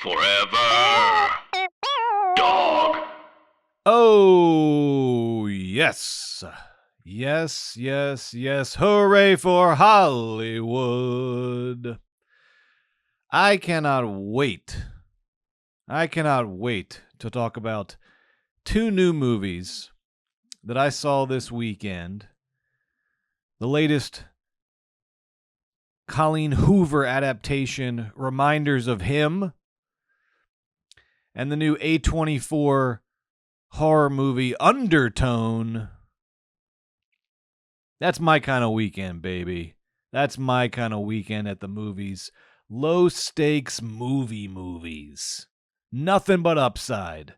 Forever. Dog. Oh, yes. Yes, yes, yes. Hooray for Hollywood. I cannot wait to talk about two new movies that I saw this weekend. The latest Colleen Hoover adaptation, Reminders of Him, and the new A24 horror movie, Undertone. That's my kind of weekend, baby. That's my kind of weekend at the movies. Low stakes movies. Nothing but upside.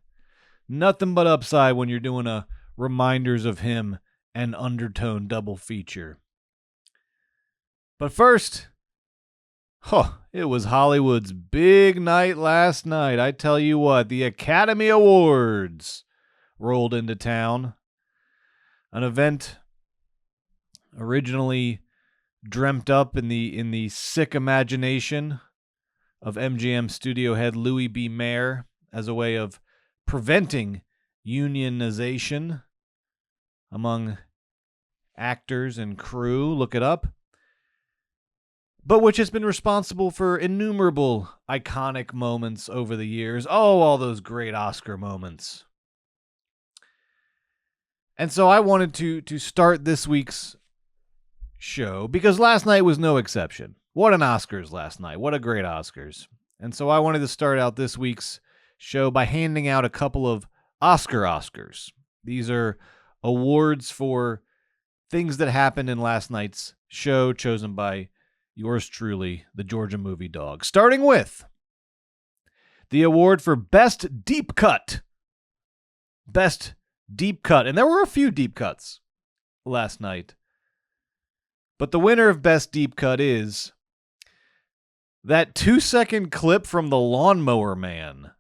Nothing but upside when you're doing a Reminders of Him and Undertone double feature. But first, it was Hollywood's big night last night. I tell you what, the Academy Awards rolled into town. An event originally dreamt up in the sick imagination of MGM studio head Louis B. Mayer as a way of preventing unionization among actors and crew. Look it up. But which has been responsible for innumerable iconic moments over the years. Oh, all those great Oscar moments. And so I wanted to start this week's show, because last night was no exception. What an Oscars last night. What a great Oscars. And so I wanted to start out this week's show by handing out a couple of Oscars. These are awards for things that happened in last night's show, chosen by yours truly, the Georgia movie Dawg. Starting with the award for Best Deep Cut. Best Deep Cut. And there were a few deep cuts last night. But the winner of Best Deep Cut is that 2-second clip from The Lawnmower Man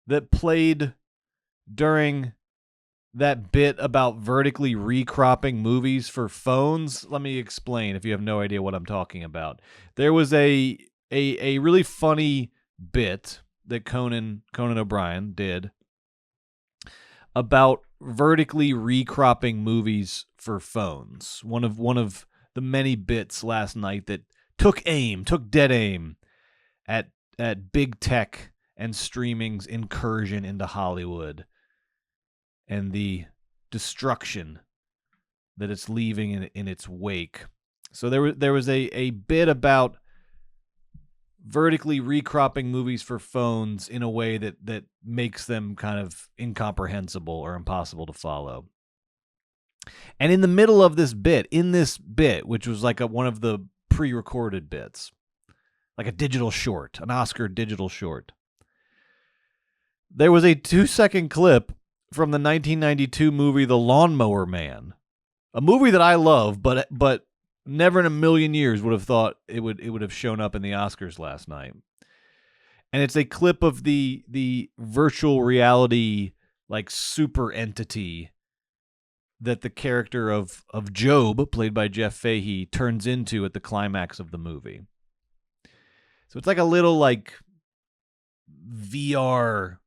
that played during that bit about vertically recropping movies for phones. Let me explain if you have no idea what I'm talking about. There was a really funny bit that Conan O'Brien did about vertically recropping movies for phones. One of the many bits last night that took dead aim at big tech and streaming's incursion into Hollywood and the destruction that it's leaving in its wake. So there was a bit about vertically recropping movies for phones in a way that makes them kind of incomprehensible or impossible to follow. And in the middle of this bit, which was like one of the pre-recorded bits, like a digital short, an Oscar digital short, there was a 2-second clip from the 1992 movie The Lawnmower Man, a movie that I love, but never in a million years would have thought it would have shown up in the Oscars last night. And it's a clip of the virtual reality like super entity that the character of Job, played by Jeff Fahey, turns into at the climax of the movie. So it's like a little like VR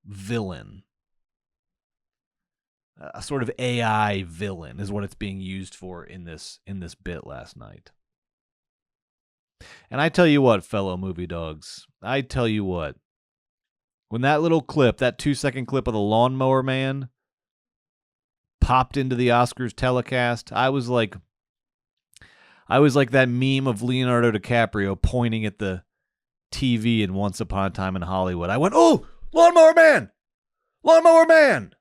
villain. A sort of AI villain is what it's being used for in this bit last night. And I tell you what, fellow movie dogs, I tell you what, when that little clip, that 2-second clip of The Lawnmower Man popped into the Oscars telecast, I was like that meme of Leonardo DiCaprio pointing at the TV in Once Upon a Time in Hollywood. I went, "Oh, Lawnmower Man! Lawnmower Man!"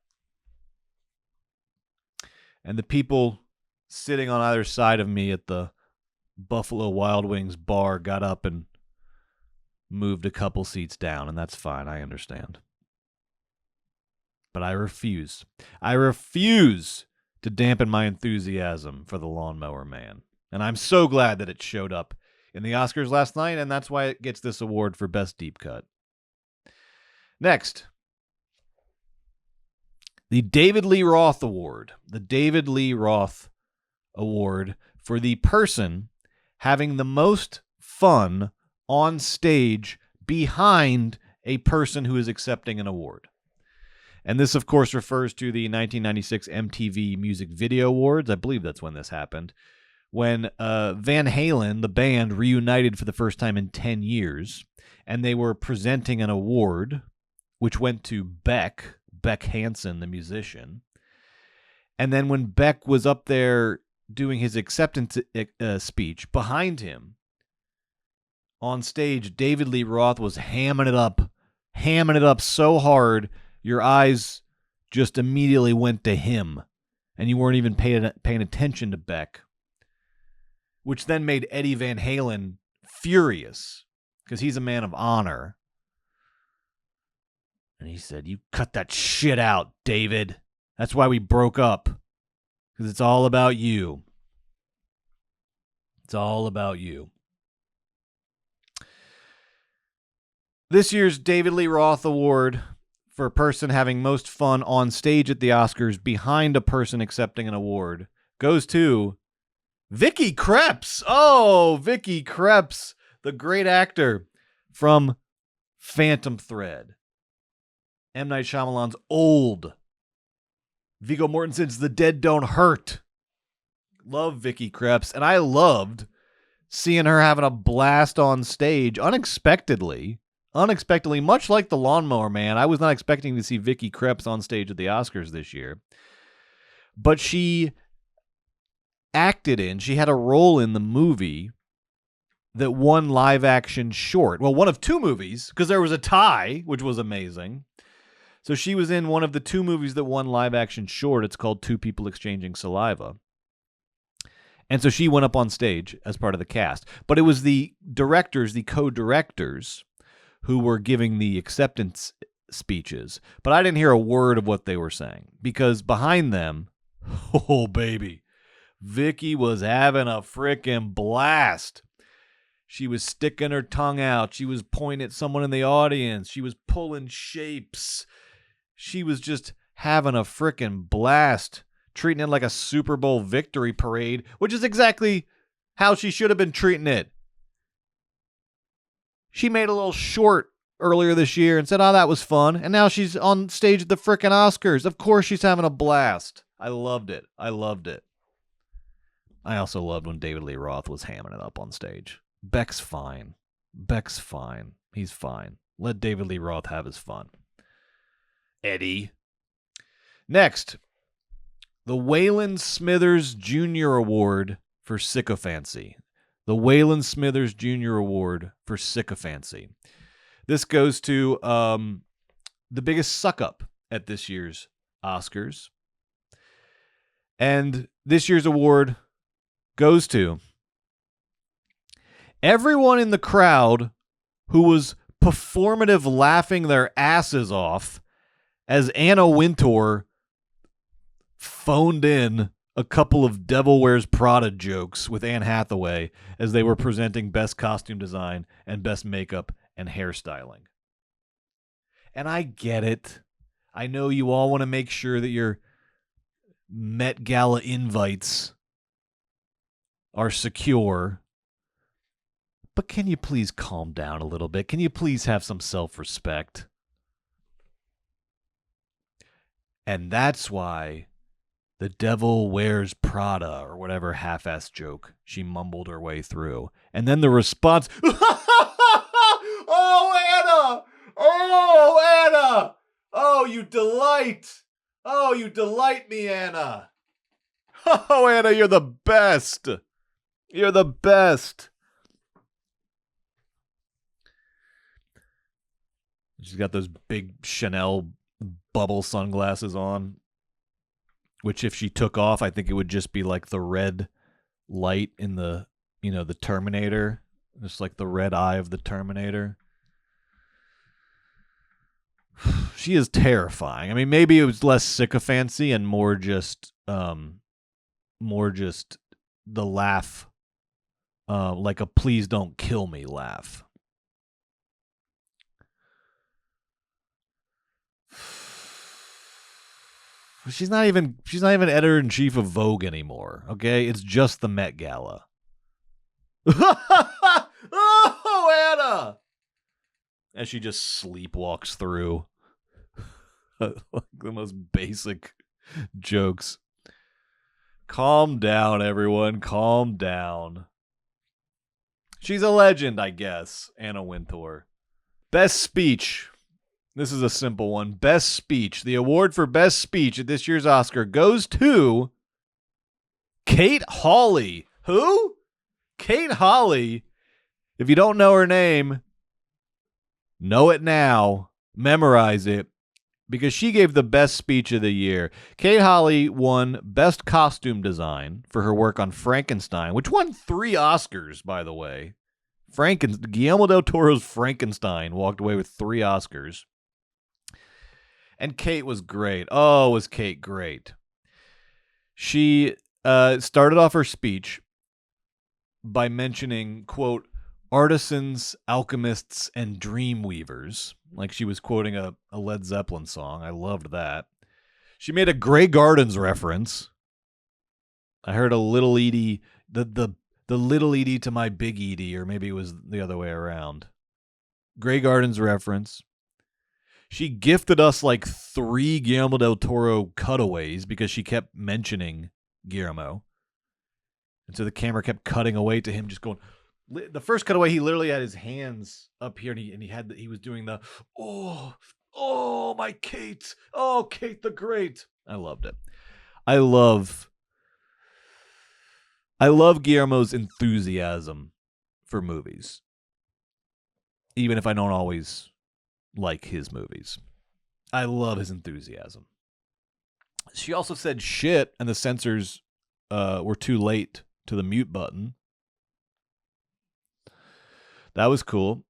And the people sitting on either side of me at the Buffalo Wild Wings bar got up and moved a couple seats down, and that's fine. I understand. But I refuse. I refuse to dampen my enthusiasm for The Lawnmower Man. And I'm so glad that it showed up in the Oscars last night, and that's why it gets this award for Best Deep Cut. Next, the David Lee Roth Award. The David Lee Roth Award for the person having the most fun on stage behind a person who is accepting an award. And this, of course, refers to the 1996 MTV Music Video Awards. I believe that's when this happened, when Van Halen, the band, reunited for the first time in 10 years, and they were presenting an award, which went to Beck Hansen, the musician. And then when Beck was up there doing his acceptance speech, behind him on stage, David Lee Roth was hamming it up so hard, your eyes just immediately went to him, and you weren't even paying attention to Beck, which then made Eddie Van Halen furious because he's a man of honor. And he said, "You cut that shit out, David. That's why we broke up, because it's all about you. It's all about you." This year's David Lee Roth Award for a person having most fun on stage at the Oscars behind a person accepting an award goes to Vicky Krieps. Oh, Vicky Krieps, the great actor from Phantom Thread, M. Night Shyamalan's Old, Viggo Mortensen's The Dead Don't Hurt. Love Vicky Krieps, and I loved seeing her having a blast on stage unexpectedly, much like the Lawnmower Man. I was not expecting to see Vicky Krieps on stage at the Oscars this year. But she had a role in the movie that won live action short. Well, one of two movies, because there was a tie, which was amazing. So she was in one of the two movies that won live action short. It's called Two People Exchanging Saliva. And so she went up on stage as part of the cast. But it was the directors, the co-directors, who were giving the acceptance speeches. But I didn't hear a word of what they were saying, because behind them, oh baby, Vicky was having a frickin' blast. She was sticking her tongue out. She was pointing at someone in the audience. She was pulling shapes. She was just having a frickin' blast, treating it like a Super Bowl victory parade, which is exactly how she should have been treating it. She made a little short earlier this year and said, "Oh, that was fun." And now she's on stage at the frickin' Oscars. Of course she's having a blast. I loved it. I also loved when David Lee Roth was hamming it up on stage. Beck's fine. He's fine. Let David Lee Roth have his fun. Eddie. Next, the Waylon Smithers Jr. Award for Sycophancy. The Waylon Smithers Jr. Award for Sycophancy. This goes to the biggest suck-up at this year's Oscars. And this year's award goes to everyone in the crowd who was performative laughing their asses off as Anna Wintour phoned in a couple of Devil Wears Prada jokes with Anne Hathaway as they were presenting Best Costume Design and Best Makeup and Hairstyling. And I get it. I know you all want to make sure that your Met Gala invites are secure. But can you please calm down a little bit? Can you please have some self-respect? And that's why the Devil Wears Prada, or whatever half-assed joke she mumbled her way through. And then the response, "Oh, Anna! Oh, Anna! Oh, you delight! Oh, you delight me, Anna! Oh, Anna, you're the best! You're the best!" She's got those big Chanel bubble sunglasses on, which if she took off, I think it would just be like the red light in the Terminator. Just like the red eye of the Terminator. She is terrifying. I mean, maybe it was less sycophancy and more just the laugh, like a "please don't kill me" laugh. She's not even editor-in-chief of Vogue anymore, okay? It's just the Met Gala. Oh, Joanna! As she just sleepwalks through. Like the most basic jokes. Calm down, everyone. Calm down. She's a legend, I guess, Anna Wintour. Best speech. This is a simple one. Best speech. The award for best speech at this year's Oscar goes to Kate Hawley. Who? Kate Hawley. If you don't know her name, know it now. Memorize it. Because she gave the best speech of the year. Kate Hawley won Best Costume Design for her work on Frankenstein, which won 3 Oscars, by the way. Guillermo del Toro's Frankenstein walked away with 3 Oscars. And Kate was great. Oh, was Kate great. She started off her speech by mentioning, quote, artisans, alchemists, and dream weavers. Like she was quoting a Led Zeppelin song. I loved that. She made a Grey Gardens reference. I heard a Little Edie, the Little Edie to my Big Edie, or maybe it was the other way around. Grey Gardens reference. She gifted us like 3 Guillermo del Toro cutaways because she kept mentioning Guillermo. And so the camera kept cutting away to him just going... The first cutaway, he literally had his hands up here, and he was doing the oh my Kate, oh Kate the Great. I loved it. I love Guillermo's enthusiasm for movies, even if I don't always like his movies. I love his enthusiasm. She also said shit, and the censors were too late to the mute button. That was cool.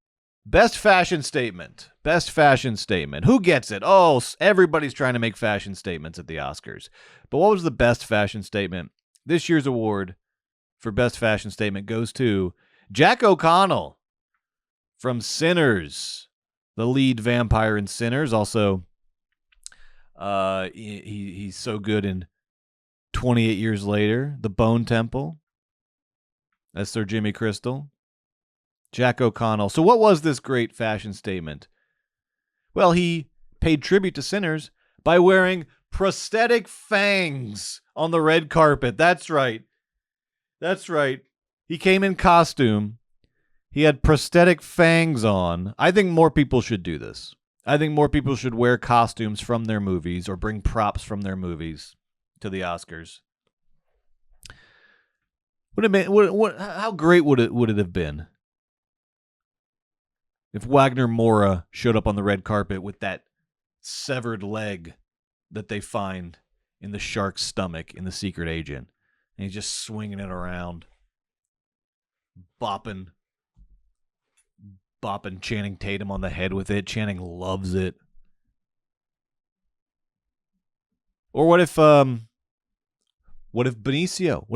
Best fashion statement. Best fashion statement. Who gets it? Oh, everybody's trying to make fashion statements at the Oscars. But what was the best fashion statement? This year's award for best fashion statement goes to Jack O'Connell from Sinners, the lead vampire in Sinners. Also, he's so good in 28 Years Later, The Bone Temple. That's Sir Jimmy Crystal. Jack O'Connell. So what was this great fashion statement? Well, he paid tribute to Sinners by wearing prosthetic fangs on the red carpet. That's right. That's right. He came in costume. He had prosthetic fangs on. I think more people should do this. I think more people should wear costumes from their movies or bring props from their movies to the Oscars. How great would it have been if Wagner Moura showed up on the red carpet with that severed leg that they find in the shark's stomach in The Secret Agent, and he's just swinging it around, bopping Channing Tatum on the head with it. Channing loves it. Or what if Benicio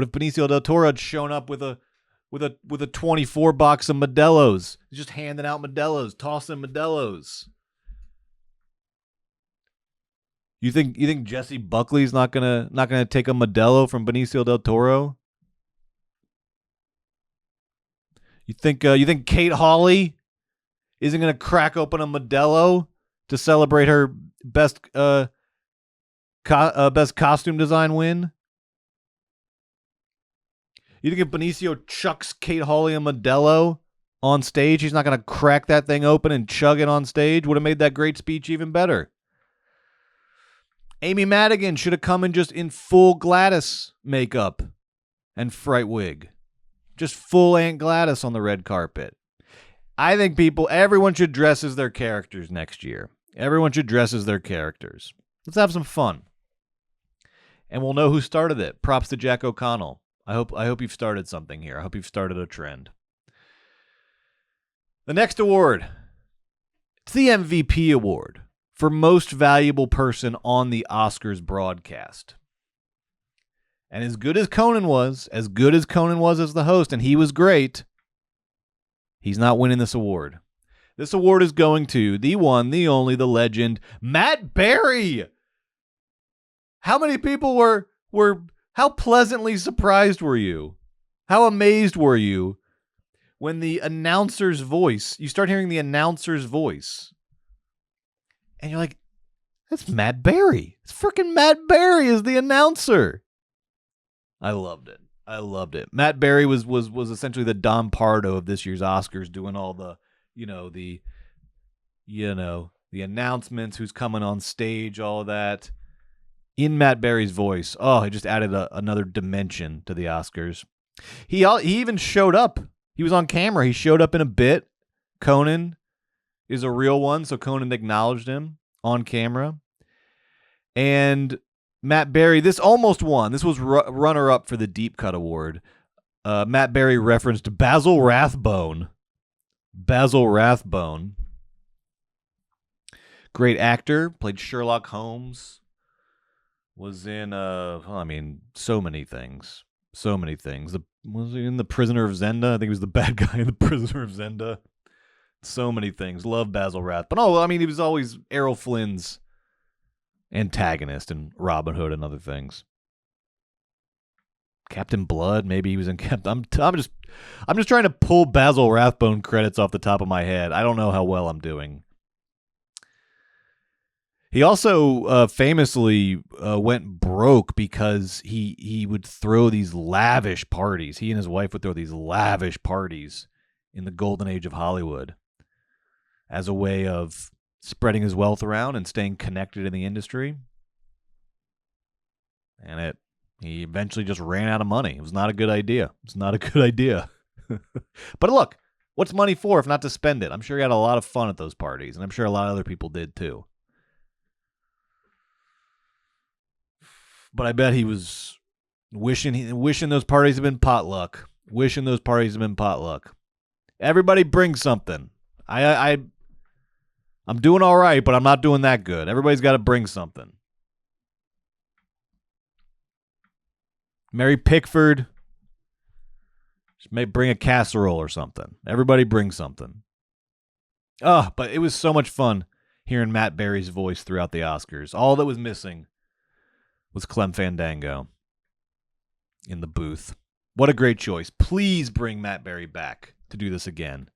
del Toro had shown up with a 24 box of Modelo's. He's just handing out Modelo's, tossing Modelo's. You think Jesse Buckley's not gonna take a Modelo from Benicio del Toro? You think Kate Hawley isn't gonna crack open a Modelo to celebrate her best costume design win? You think if Benicio chucks Kate Hawley a Modelo on stage, he's not going to crack that thing open and chug it on stage? Would have made that great speech even better. Amy Madigan should have come in full Gladys makeup and fright wig. Just full Aunt Gladys on the red carpet. I think everyone should dress as their characters next year. Everyone should dress as their characters. Let's have some fun. And we'll know who started it. Props to Jack O'Connell. I hope you've started something here. I hope you've started a trend. The next award, it's the MVP award for most valuable person on the Oscars broadcast. And as good as Conan was as the host, and he was great, he's not winning this award. This award is going to the one, the only, the legend, Matt Berry. How many people were how pleasantly surprised were you? How amazed were you when the announcer's voice, you start hearing the announcer's voice, and you're like, that's Matt Berry. It's freaking Matt Berry is the announcer. I loved it. I loved it. Matt Berry was essentially the Don Pardo of this year's Oscars, doing all the, the announcements, who's coming on stage, all of that, in Matt Berry's voice. Oh, it just added another dimension to the Oscars. He even showed up. He was on camera. He showed up in a bit. Conan is a real one, so Conan acknowledged him on camera. And Matt Berry, this almost won. This was runner-up for the Deep Cut Award. Matt Berry referenced Basil Rathbone. Basil Rathbone. Great actor. Played Sherlock Holmes. Was in, so many things. So many things. Was he in The Prisoner of Zenda? I think he was the bad guy in The Prisoner of Zenda. So many things. Love Basil Rathbone. He was always Errol Flynn's antagonist in Robin Hood and other things. Captain Blood, maybe he was in Captain. I'm just trying to pull Basil Rathbone credits off the top of my head. I don't know how well I'm doing. He also famously went broke because he would throw these lavish parties. He and his wife would throw these lavish parties in the golden age of Hollywood as a way of spreading his wealth around and staying connected in the industry. And he eventually just ran out of money. It was not a good idea. It's not a good idea. But look, what's money for if not to spend it? I'm sure he had a lot of fun at those parties, and I'm sure a lot of other people did too. But I bet he was wishing those parties had been potluck. Wishing those parties had been potluck. Everybody bring something. I'm doing all right, but I'm not doing that good. Everybody's got to bring something. Mary Pickford, just may bring a casserole or something. Everybody bring something. But it was so much fun hearing Matt Berry's voice throughout the Oscars. All that was missing was Clem Fandango in the booth. What a great choice. Please bring Matt Berry back to do this again.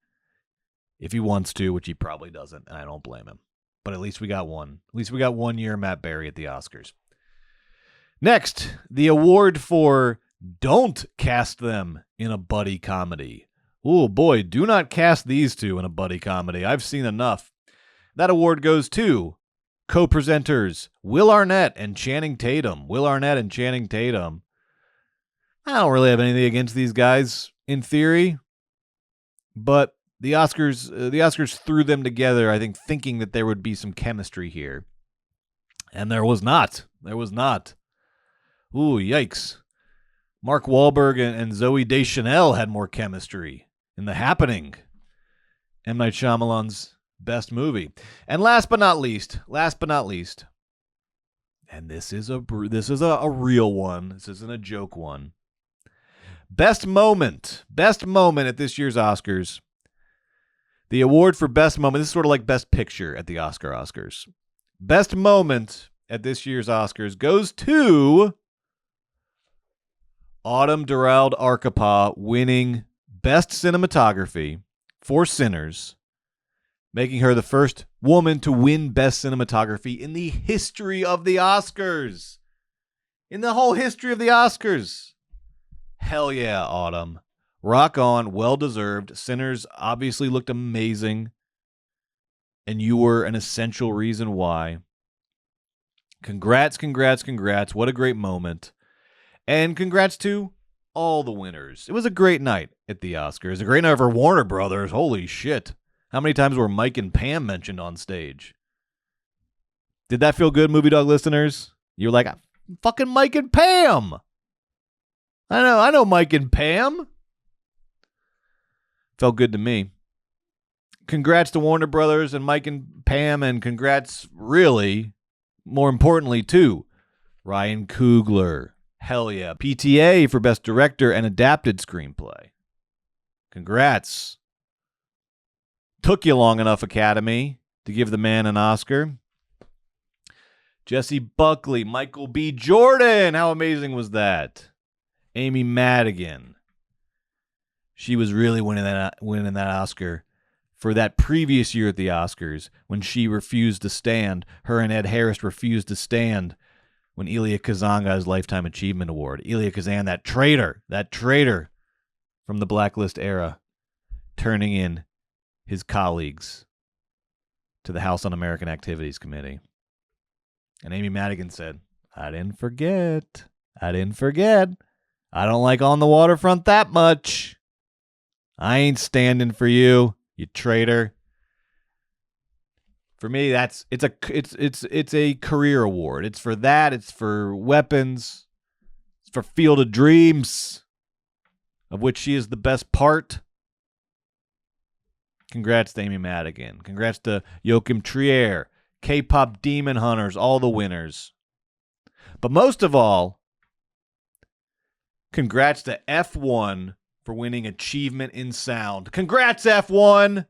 If he wants to, which he probably doesn't, and I don't blame him. But at least we got one. At least we got 1 year Matt Berry at the Oscars. Next, the award for Don't Cast Them in a Buddy Comedy. Oh boy, do not cast these two in a buddy comedy. I've seen enough. That award goes to co-presenters Will Arnett and Channing Tatum. Will Arnett and Channing Tatum. I don't really have anything against these guys in theory, but the Oscars threw them together, I think, thinking that there would be some chemistry here. And there was not. There was not. Ooh, yikes. Mark Wahlberg and Zooey Deschanel had more chemistry in The Happening, M. Night Shyamalan's best movie. And last but not least, and this is a real one. This isn't a joke one. Best moment at this year's Oscars. The award for Best Moment, this is sort of like Best Picture at the Oscars. Best Moment at this year's Oscars goes to Autumn Durald Arkapaw, winning Best Cinematography for Sinners, making her the first woman to win Best Cinematography in the history of the Oscars. In the whole history of the Oscars. Hell yeah, Autumn. Rock on, well-deserved. Sinners obviously looked amazing, and you were an essential reason why. Congrats. What a great moment. And congrats to all the winners. It was a great night at the Oscars. A great night for Warner Brothers. Holy shit. How many times were Mike and Pam mentioned on stage? Did that feel good, Movie Dog listeners? You're like, fucking Mike and Pam. I know Mike and Pam. Felt good to me. Congrats to Warner Brothers and Mike and Pam, and congrats, really, more importantly, to Ryan Coogler. Hell yeah. PTA for Best Director and Adapted Screenplay. Congrats. Took you long enough, Academy, to give the man an Oscar. Jesse Buckley, Michael B. Jordan. How amazing was that? Amy Madigan. she was really winning that Oscar for that previous year at the Oscars when she refused to stand. Her and Ed Harris refused to stand when Elia Kazan got his Lifetime Achievement Award. Elia Kazan, that traitor from the Blacklist era, turning in his colleagues to the House Un-American Activities Committee. And Amy Madigan said, I didn't forget. I don't like On the Waterfront that much. I ain't standing for you, you traitor. For me, it's a career award. It's for that. It's for Weapons. It's for Field of Dreams, of which she is the best part. Congrats to Amy Madigan. Congrats to Joachim Trier, K-pop Demon Hunters, all the winners. But most of all, congrats to F1 for winning Achievement in Sound. Congrats, F1!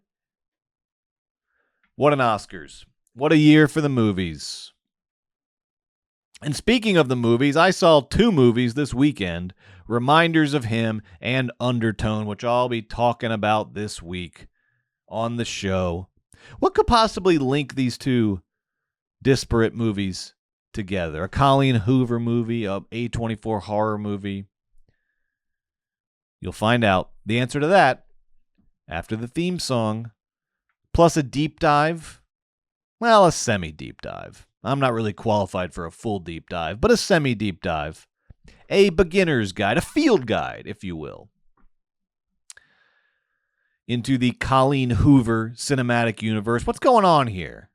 What an Oscars. What a year for the movies. And speaking of the movies, I saw 2 movies this weekend, Reminders of Him and Undertone, which I'll be talking about this week on the show. What could possibly link these 2 disparate movies together? A Colleen Hoover movie, a A24 horror movie. You'll find out the answer to that after the theme song, plus a deep dive. Well, a semi-deep dive. I'm not really qualified for a full deep dive, but a semi-deep dive. A beginner's guide, a field guide, if you will, into the Colleen Hoover cinematic universe. What's going on here?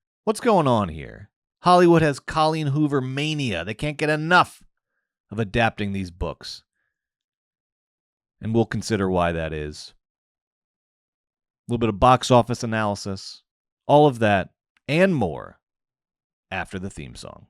Hollywood has Colleen Hoover mania. They can't get enough of adapting these books. And we'll consider why that is. A little bit of box office analysis. All of that and more after the theme song.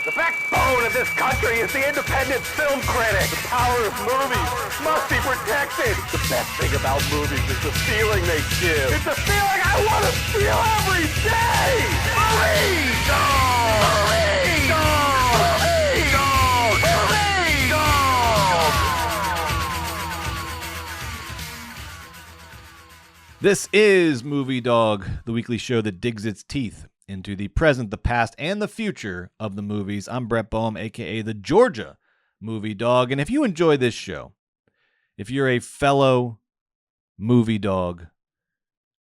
The backbone of this country is the independent film critic. The power of movies must be protected. The best thing about movies is the feeling they give. It's a feeling I want to feel every day. Movie Dawg! Movie Dawg! Movie Dawg! Movie Dawg! This is Movie Dawg, the weekly show that digs its teeth into the present, the past, and the future of the movies. I'm Brett Boehm, a.k.a. the Georgia Movie Dawg. And if you enjoy this show, if you're a fellow movie dog,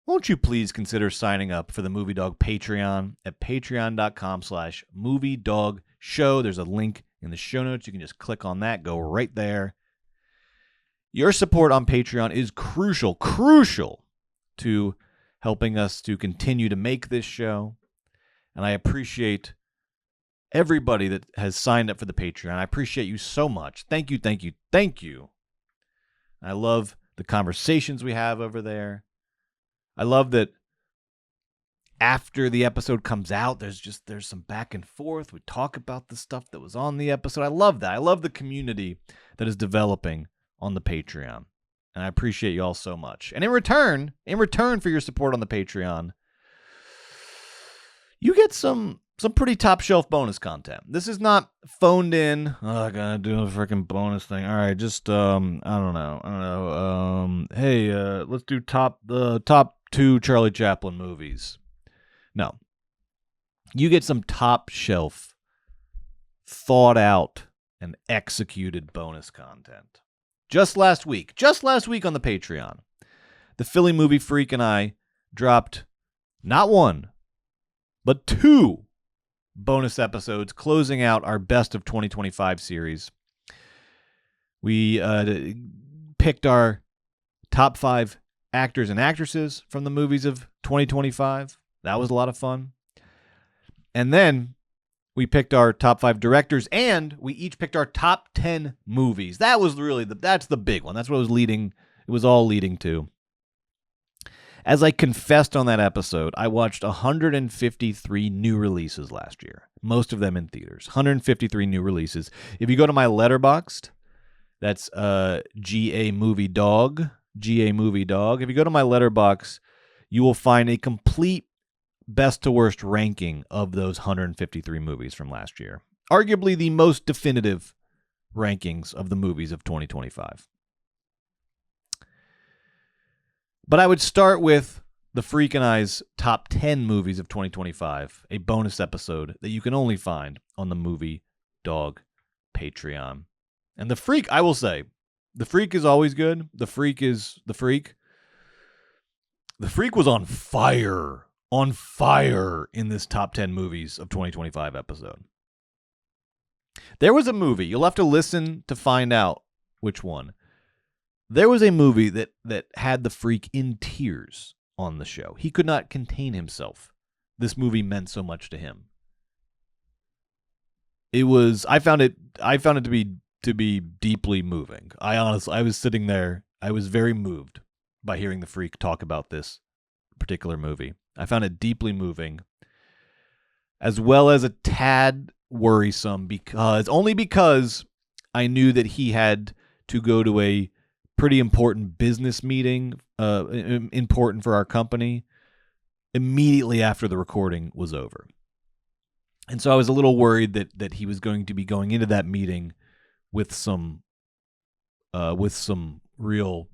won't you please consider signing up for the Movie Dawg Patreon at patreon.com/moviedawgshow. There's a link in the show notes. You can just click on that, go right there. Your support on Patreon is crucial to helping us to continue to make this show. And I appreciate everybody that has signed up for the Patreon. I appreciate you so much. Thank you. I love the conversations we have over there. I love that after the episode comes out, there's some back and forth. We talk about the stuff that was on the episode. I love that. I love the community that is developing on the Patreon. And I appreciate you all so much. And in return for your support on the Patreon, you get some pretty top shelf bonus content. This is not phoned in. Oh, I gotta do a freaking bonus thing. All right, just I don't know. Hey, let's do the top 2 Charlie Chaplin movies. No, you get some top shelf, thought out and executed bonus content. Just last week on the Patreon, the Philly Movie Freak and I dropped not 1, but 2 bonus episodes closing out our Best of 2025 series. We picked our top 5 actors and actresses from the movies of 2025. That was a lot of fun. And then we picked our top 5 directors, and we each picked our top 10 movies. That was really that's the big one. That's what it was all leading to. As I confessed on that episode, I watched 153 new releases last year, most of them in theaters. 153 new releases. If you go to my Letterboxd, that's GA Movie Dawg. If you go to my Letterboxd, you will find a complete best to worst ranking of those 153 movies from last year. Arguably the most definitive rankings of the movies of 2025. But I would start with The Freak and I's top 10 movies of 2025, a bonus episode that you can only find on the Movie Dawg Patreon. And The Freak, I will say, The Freak is always good. The Freak is The Freak. The Freak was on fire in this top 10 movies of 2025 episode. There was a movie, you'll have to listen to find out which one. There was a movie that had the Freak in tears on the show. He could not contain himself. This movie meant so much to him. I found it to be deeply moving. I was sitting there, I was very moved by hearing the Freak talk about this particular movie. I found it deeply moving, as well as a tad worrisome, because I knew that he had to go to a pretty important business meeting, important for our company, immediately after the recording was over. And so I was a little worried that he was going to be going into that meeting with some real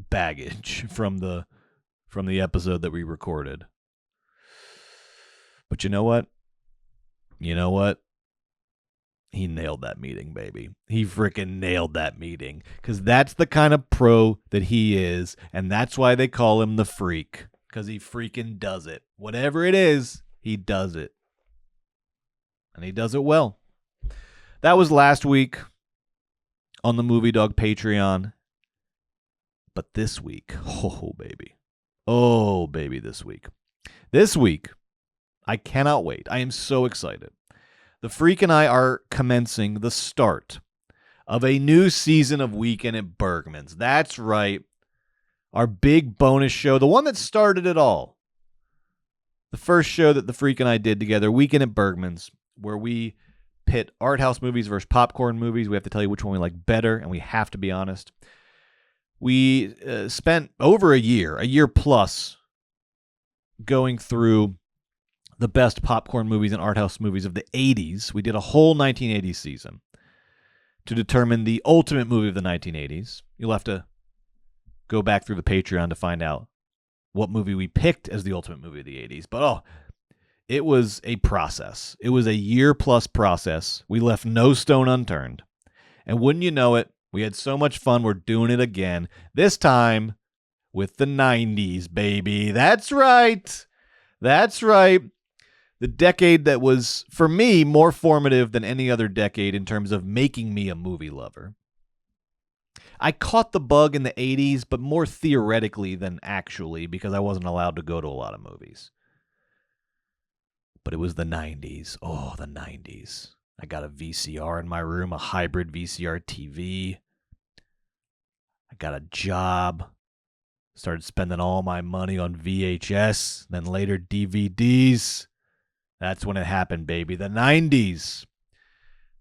baggage from the episode that we recorded. But you know what? He nailed that meeting, baby. He freaking nailed that meeting. Because that's the kind of pro that he is. And that's why they call him the Freak. Because he freaking does it. Whatever it is, he does it. And he does it well. That was last week on the Movie Dawg Patreon. But this week, oh, baby. Oh, baby, this week. This week, I cannot wait. I am so excited. The Freak and I are commencing the start of a new season of Weekend at Bergman's. That's right. Our big bonus show, the one that started it all. The first show that the Freak and I did together, Weekend at Bergman's, where we pit art house movies versus popcorn movies. We have to tell you which one we like better, and we have to be honest. We spent over a year plus, going through the best popcorn movies and art house movies of the 80s. We did a whole 1980s season to determine the ultimate movie of the 1980s. You'll have to go back through the Patreon to find out what movie we picked as the ultimate movie of the 80s. But it was a process. It was a year-plus process. We left no stone unturned. And wouldn't you know it, we had so much fun, we're doing it again. This time with the 90s, baby. That's right. That's right. The decade that was, for me, more formative than any other decade in terms of making me a movie lover. I caught the bug in the 80s, but more theoretically than actually, because I wasn't allowed to go to a lot of movies. But it was the 90s. Oh, the 90s. I got a VCR in my room, a hybrid VCR TV. I got a job. Started spending all my money on VHS, then later DVDs. That's when it happened, baby. The 90s.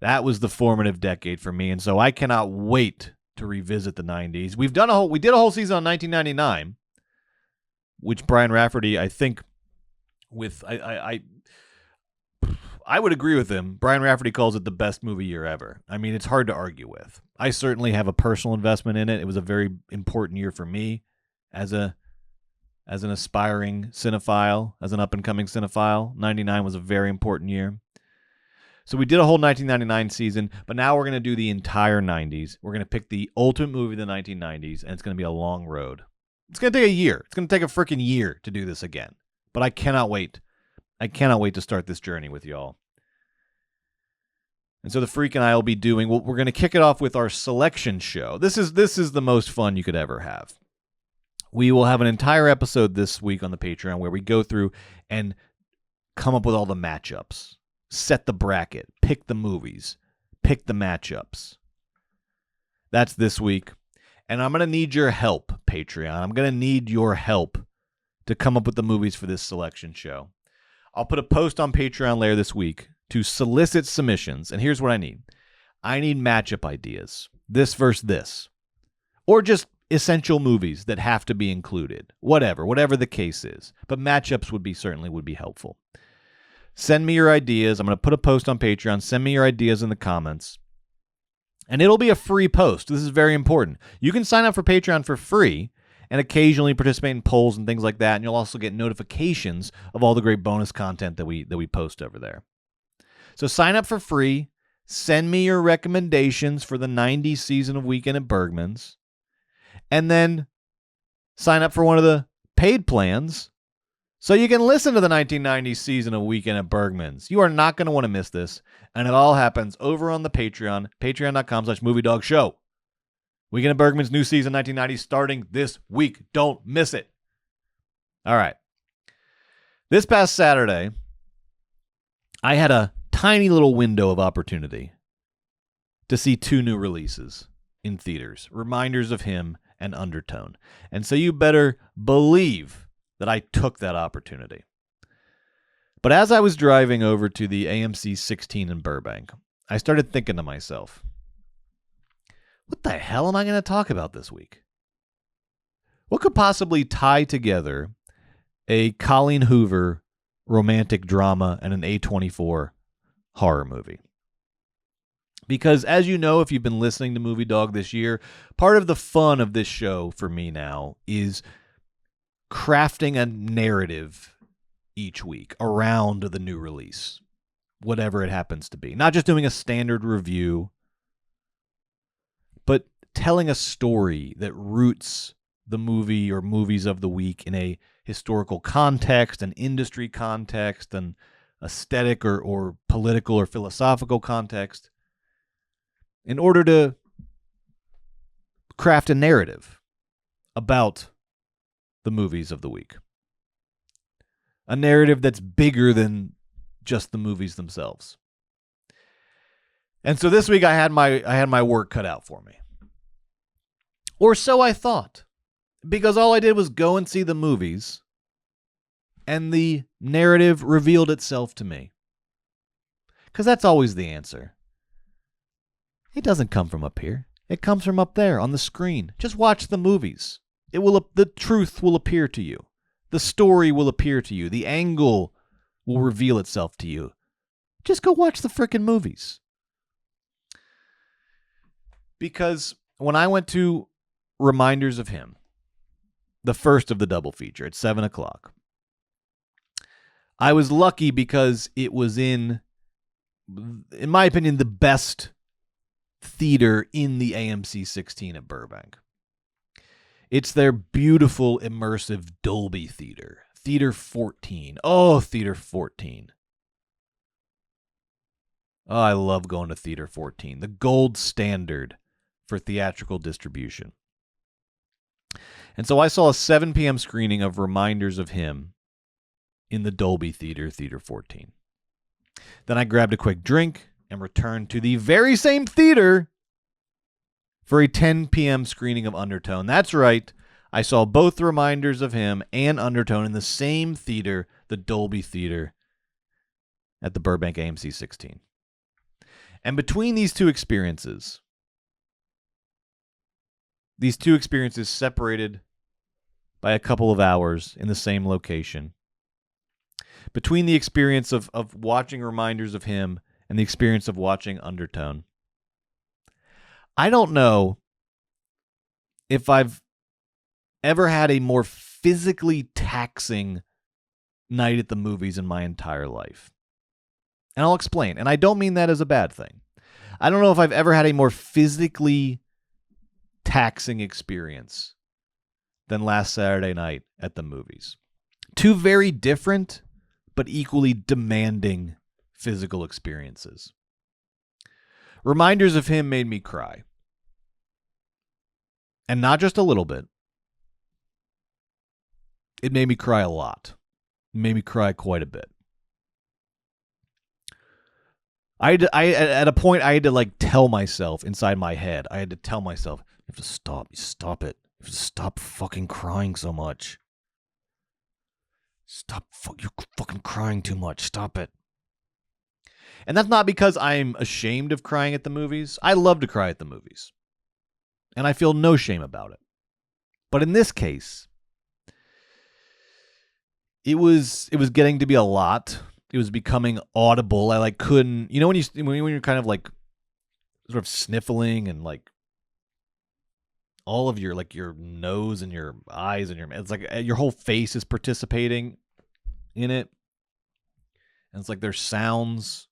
That was the formative decade for me, and so I cannot wait to revisit the 90s. We did a whole season on 1999, which Brian Rafferty, I think, I would agree with him. Brian Rafferty calls it the best movie year ever. I mean, it's hard to argue with. I certainly have a personal investment in it. It was a very important year for me as an aspiring cinephile, as an up-and-coming cinephile. 99 was a very important year. So we did a whole 1999 season, but now we're going to do the entire 90s. We're going to pick the ultimate movie of the 1990s, and it's going to be a long road. It's going to take a year. It's going to take a freaking year to do this again. But I cannot wait. I cannot wait to start this journey with y'all. And so the Freak and I will be doing, we're going to kick it off with our selection show. This is the most fun you could ever have. We will have an entire episode this week on the Patreon where we go through and come up with all the matchups, set the bracket, pick the movies, pick the matchups. That's this week. And I'm going to need your help, Patreon. I'm going to need your help to come up with the movies for this selection show. I'll put a post on Patreon later this week to solicit submissions. And here's what I need. I need matchup ideas. This versus this. Or just essential movies that have to be included. Whatever the case is. But matchups would be helpful. Send me your ideas. I'm going to put a post on Patreon. Send me your ideas in the comments. And it'll be a free post. This is very important. You can sign up for Patreon for free, and occasionally participate in polls and things like that. And you'll also get notifications of all the great bonus content that we post over there. So sign up for free. Send me your recommendations for the 90s season of Weekend at Bergman's. And then sign up for one of the paid plans so you can listen to the 1990s season of Weekend at Bergman's. You are not going to want to miss this. And it all happens over on the Patreon, patreon.com/MovieDawgShow. Weekend at Bergman's new season 1990 starting this week. Don't miss it. All right. This past Saturday, I had a tiny little window of opportunity to see two new releases in theaters, Reminders of Him and Undertone. And so you better believe that I took that opportunity. But as I was driving over to the AMC 16 in Burbank, I started thinking to myself, what the hell am I going to talk about this week? What could possibly tie together a Colleen Hoover romantic drama and an A24 horror movie? Because as you know, if you've been listening to Movie Dawg this year, part of the fun of this show for me now is crafting a narrative each week around the new release, whatever it happens to be. Not just doing a standard review, but telling a story that roots the movie or movies of the week in a historical context, an industry context, an aesthetic or political or philosophical context, in order to craft a narrative about the movies of the week. A narrative that's bigger than just the movies themselves. And so this week I had my work cut out for me. Or so I thought. Because all I did was go and see the movies, and the narrative revealed itself to me. Because that's always the answer. It doesn't come from up here. It comes from up there on the screen. Just watch the movies. The truth will appear to you. The story will appear to you. The angle will reveal itself to you. Just go watch the frickin' movies. Because when I went to Reminders of Him, the first of the double feature at 7 o'clock, I was lucky because it was in my opinion, the best theater in the AMC 16 at Burbank. It's their beautiful, immersive Dolby Theater. Theater 14. Oh, Theater 14. Oh, I love going to Theater 14. The gold standard for theatrical distribution. And so I saw a 7 p.m. screening of Reminders of Him in the Dolby Theater, Theater 14. Then I grabbed a quick drink and returned to the very same theater for a 10 p.m. screening of Undertone. That's right. I saw both Reminders of Him and Undertone in the same theater, the Dolby Theater, at the Burbank AMC 16. And between these two experiences separated by a couple of hours in the same location, between the experience of watching Reminders of Him and the experience of watching Undertone, I don't know if I've ever had a more physically taxing night at the movies in my entire life. And I'll explain. And I don't mean that as a bad thing. I don't know if I've ever had a more physically taxing experience than last Saturday night at the movies. Two very different but equally demanding physical experiences. Reminders of Him made me cry. And not just a little bit. It made me cry a lot. It made me cry quite a bit. At a point, I had to tell myself inside my head. I had to tell myself, you have to stop. Stop it. You have to stop fucking crying so much. Stop. You're fucking crying too much. Stop it. And that's not because I'm ashamed of crying at the movies. I love to cry at the movies. And I feel no shame about it. But in this case, it was getting to be a lot. It was becoming audible. I couldn't, when you're kind of sort of sniffling and all of your like your nose and your eyes and it's like your whole face is participating in it. And it's like there's sounds.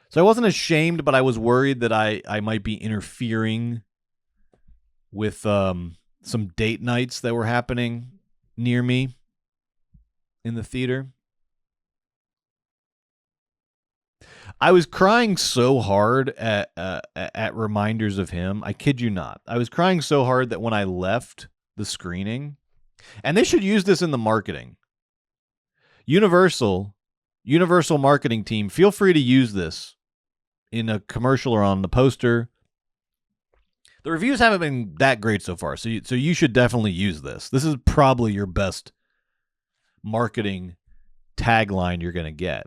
So I wasn't ashamed, but I was worried that I might be interfering with some date nights that were happening near me in the theater. I was crying so hard at reminders of him. I kid you not. I was crying so hard that when I left the screening, and they should use this in the marketing. Universal marketing team, feel free to use this in a commercial or on the poster. The reviews haven't been that great so far, so you should definitely use this. This is probably your best marketing tagline you're going to get.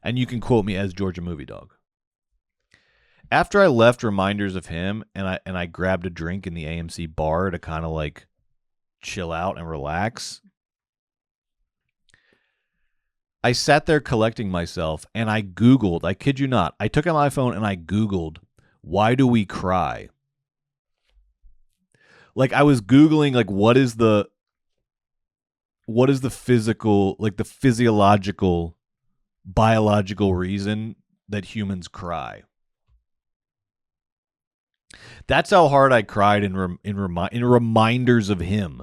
And you can quote me as Georgia Movie Dog. After I left reminders of him and I grabbed a drink in the AMC bar to kind of like chill out and relax, I sat there collecting myself and I Googled, I kid you not, I took out my phone and I Googled, why do we cry? Like I was Googling like what is the physical, like the physiological, biological reason that humans cry. That's how hard I cried in reminders of him.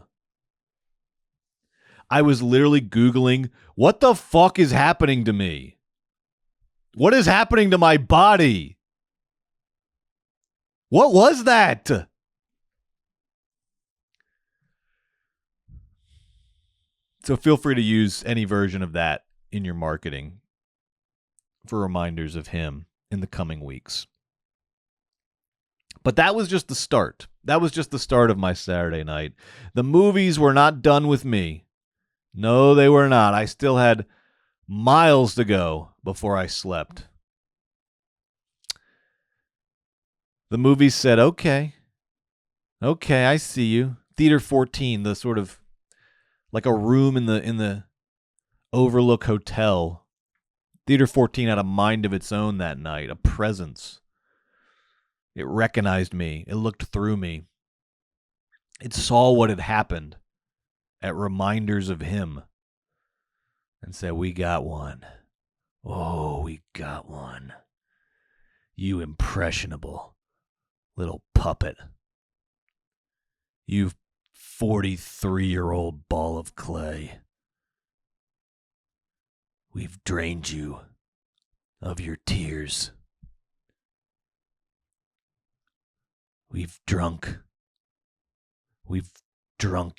I was literally Googling, what the fuck is happening to me? What is happening to my body? What was that? So feel free to use any version of that in your marketing for reminders of him in the coming weeks. But that was just the start. That was just the start of my Saturday night. The movies were not done with me. No, they were not. I still had miles to go before I slept. The movies said, okay, I see you. Theater 14, the sort of like a room in the Overlook Hotel. Theater 14 had a mind of its own that night, a presence. It recognized me. It looked through me. It saw what had happened at reminders of him and said, we got one. Oh, we got one. You impressionable little puppet. You 43-year-old ball of clay. We've drained you of your tears. We've drunk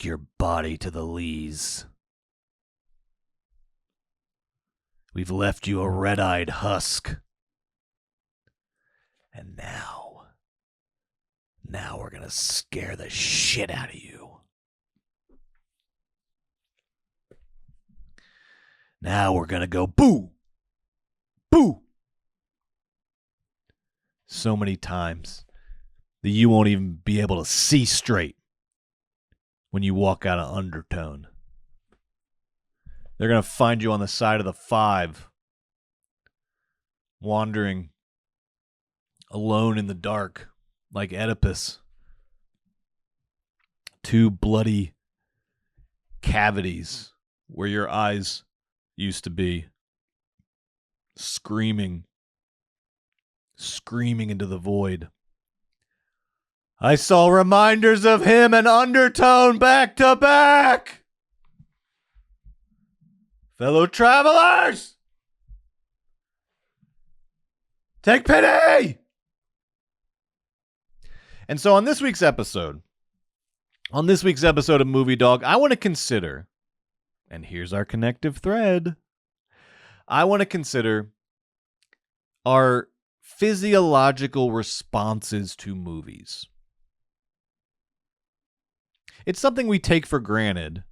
your body to the lees. We've left you a red-eyed husk. And now we're gonna scare the shit out of you. Now we're gonna go boo! Boo! So many times that you won't even be able to see straight when you walk out of Undertone. They're going to find you on the side of the 5, wandering alone in the dark like Oedipus. 2 bloody cavities where your eyes used to be, screaming into the void. I saw reminders of him and Undertone back to back. Fellow travelers, take pity. And so on this week's episode of Movie Dog, I want to consider, and here's our connective thread, I want to consider our physiological responses to movies. It's something we take for granted,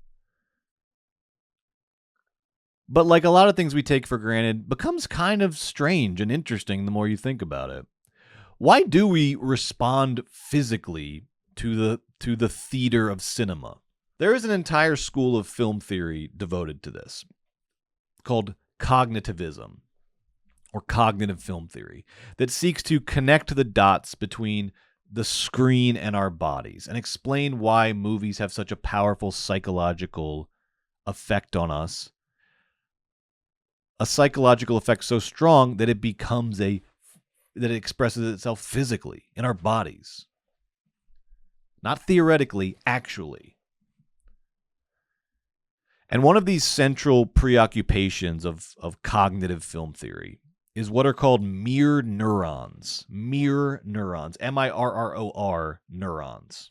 but like a lot of things we take for granted, becomes kind of strange and interesting the more you think about it. Why do we respond physically to the theater of cinema? There is an entire school of film theory devoted to this, called cognitivism, or cognitive film theory, that seeks to connect the dots between the screen and our bodies and explain why movies have such a powerful psychological effect on us. A psychological effect so strong that it becomes that it expresses itself physically in our bodies. Not theoretically, actually. And one of these central preoccupations of cognitive film theory is what are called mirror neurons. Mirror neurons. MIRROR neurons.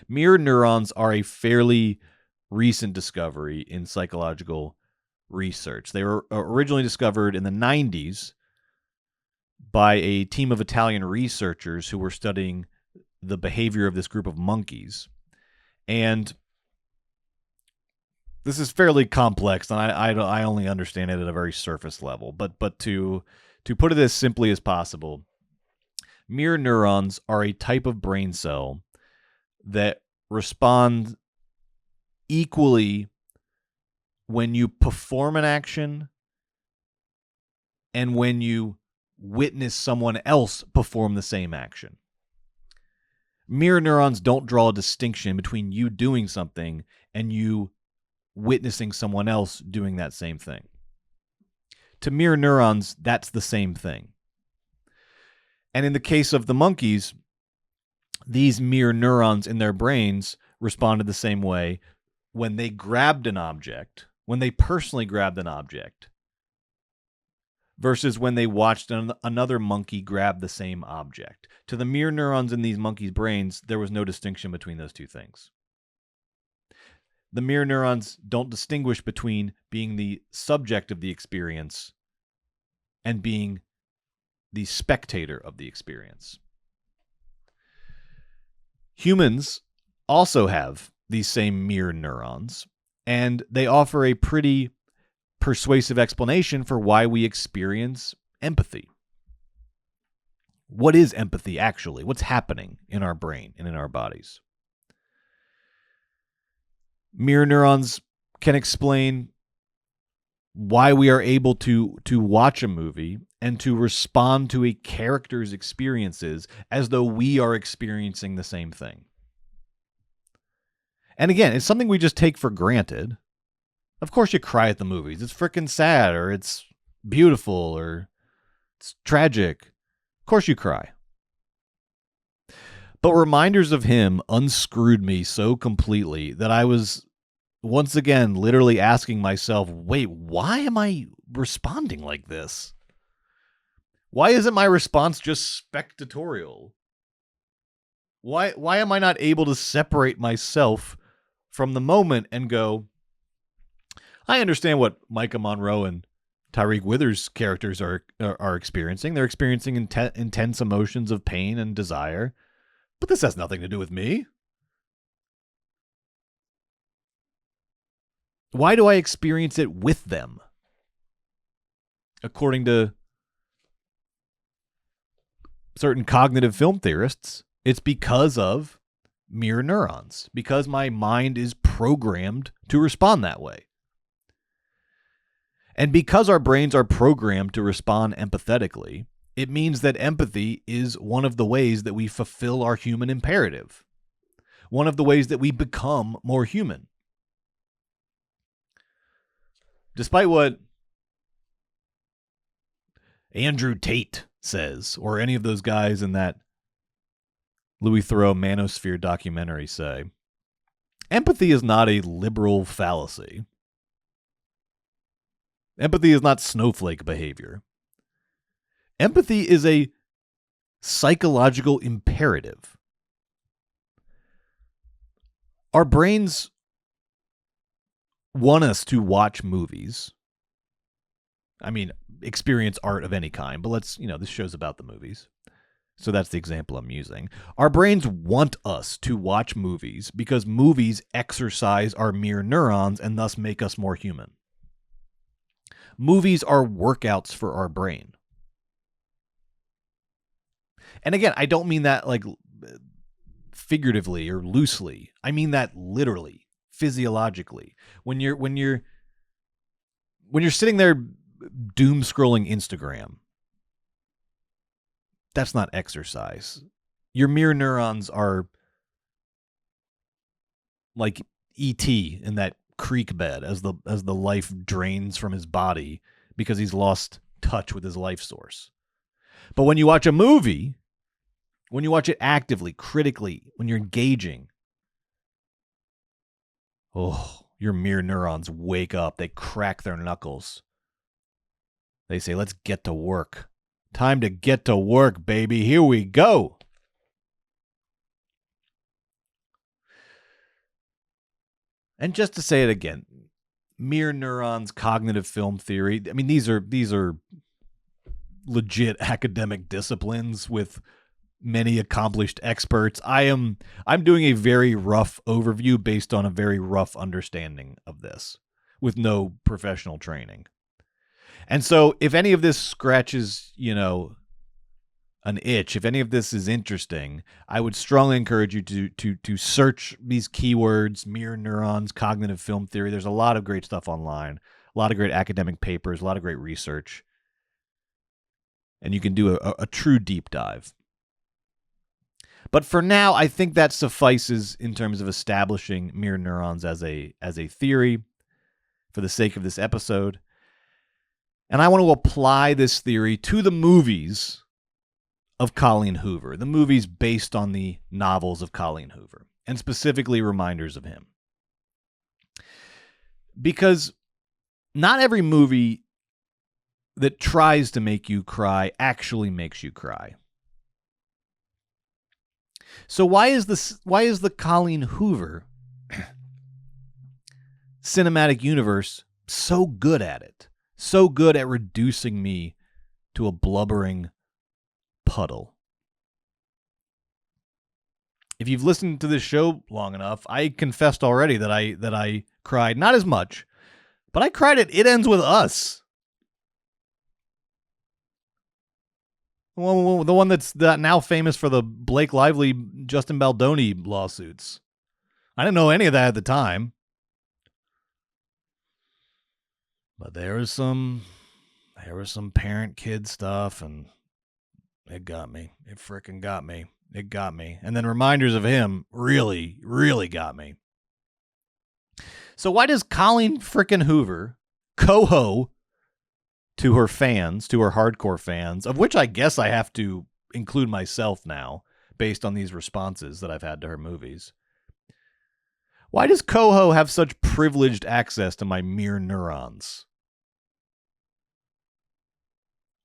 Mirror neurons are a fairly recent discovery in psychological research. They were originally discovered in the 90s by a team of Italian researchers who were studying the behavior of this group of monkeys. And this is fairly complex, and I only understand it at a very surface level. But to put it as simply as possible, mirror neurons are a type of brain cell that respond equally when you perform an action and when you witness someone else perform the same action. Mirror neurons don't draw a distinction between you doing something and you witnessing someone else doing that same thing. To mirror neurons, that's the same thing. And in the case of the monkeys, these mirror neurons in their brains responded the same way when they grabbed an object, when they personally grabbed an object, versus when they watched another monkey grab the same object. To the mirror neurons in these monkeys' brains, there was no distinction between those two things. The mirror neurons don't distinguish between being the subject of the experience and being the spectator of the experience. Humans also have these same mirror neurons, and they offer a pretty persuasive explanation for why we experience empathy. What is empathy actually? What's happening in our brain and in our bodies? Mirror neurons can explain why we are able to watch a movie and to respond to a character's experiences as though we are experiencing the same thing. And again, it's something we just take for granted. Of course you cry at the movies. It's freaking sad, or it's beautiful, or it's tragic. Of course you cry. But reminders of him unscrewed me so completely that I was once again literally asking myself, wait, why am I responding like this? Why isn't my response just spectatorial? Why am I not able to separate myself from the moment and go, I understand what Micah Monroe and Tyreek Withers' characters are experiencing. They're experiencing intense emotions of pain and desire. But this has nothing to do with me. Why do I experience it with them? According to certain cognitive film theorists, it's because of mirror neurons, because my mind is programmed to respond that way. And because our brains are programmed to respond empathetically, it means that empathy is one of the ways that we fulfill our human imperative, one of the ways that we become more human. Despite what Andrew Tate says, or any of those guys in that Louis Theroux Manosphere documentary say, empathy is not a liberal fallacy. Empathy is not snowflake behavior. Empathy is a psychological imperative. Our brains want us to watch movies. I mean, experience art of any kind, but this show's about the movies. So that's the example I'm using. Our brains want us to watch movies because movies exercise our mirror neurons and thus make us more human. Movies are workouts for our brain. And again, I don't mean that like figuratively or loosely. I mean that literally, physiologically. When you're sitting there doom scrolling Instagram, that's not exercise. your mirror neurons are like E.T. in that creek bed as the life drains from his body because he's lost touch with his life source. But when you watch a movie, when you watch it actively, critically, when you're engaging, your mirror neurons wake up. They crack their knuckles. They say, let's get to work. Time to get to work, baby. Here we go. And just to say it again, mirror neurons, cognitive film theory. I mean, these are legit academic disciplines with many accomplished experts. I'm doing a very rough overview based on a very rough understanding of this with no professional training. And so if any of this scratches, an itch, if any of this is interesting, I would strongly encourage you to search these keywords, mirror neurons, cognitive film theory. There's a lot of great stuff online, a lot of great academic papers, a lot of great research. And you can do a true deep dive. But for now, I think that suffices in terms of establishing mirror neurons as a theory for the sake of this episode. And I want to apply this theory to the movies of Colleen Hoover, the movies based on the novels of Colleen Hoover, and specifically reminders of him. Because not every movie that tries to make you cry actually makes you cry. So why is the Colleen Hoover cinematic universe so good at it? So good at reducing me to a blubbering puddle? If you've listened to this show long enough, I confessed already that I cried, not as much, but I cried at It Ends With Us. The one that's now famous for the Blake Lively, Justin Baldoni lawsuits. I didn't know any of that at the time. But there was some parent-kid stuff, and it got me. It frickin' got me. It got me. And then reminders of him really, really got me. So why does Colleen frickin' Hoover, CoHo, to her fans, to her hardcore fans, of which I guess I have to include myself now, based on these responses that I've had to her movies. Why does CoHo have such privileged access to my mirror neurons?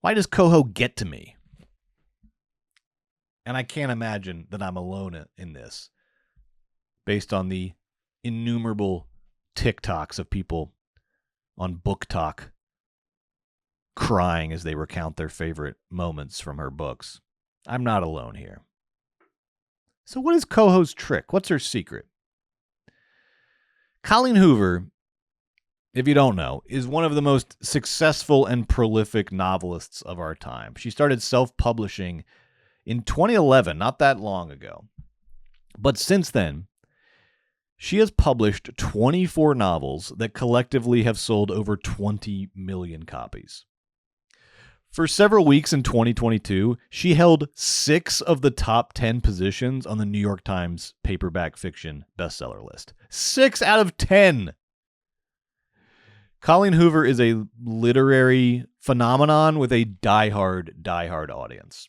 Why does CoHo get to me? And I can't imagine that I'm alone in this, based on the innumerable TikToks of people on Book Talk crying as they recount their favorite moments from her books. I'm not alone here. So what is CoHo's trick? What's her secret? Colleen Hoover, if you don't know, is one of the most successful and prolific novelists of our time. She started self-publishing in 2011, not that long ago. But since then, she has published 24 novels that collectively have sold over 20 million copies. For several weeks in 2022, she held 6 of the top 10 positions on the New York Times paperback fiction bestseller list. 6 out of 10! Colleen Hoover is a literary phenomenon with a diehard audience.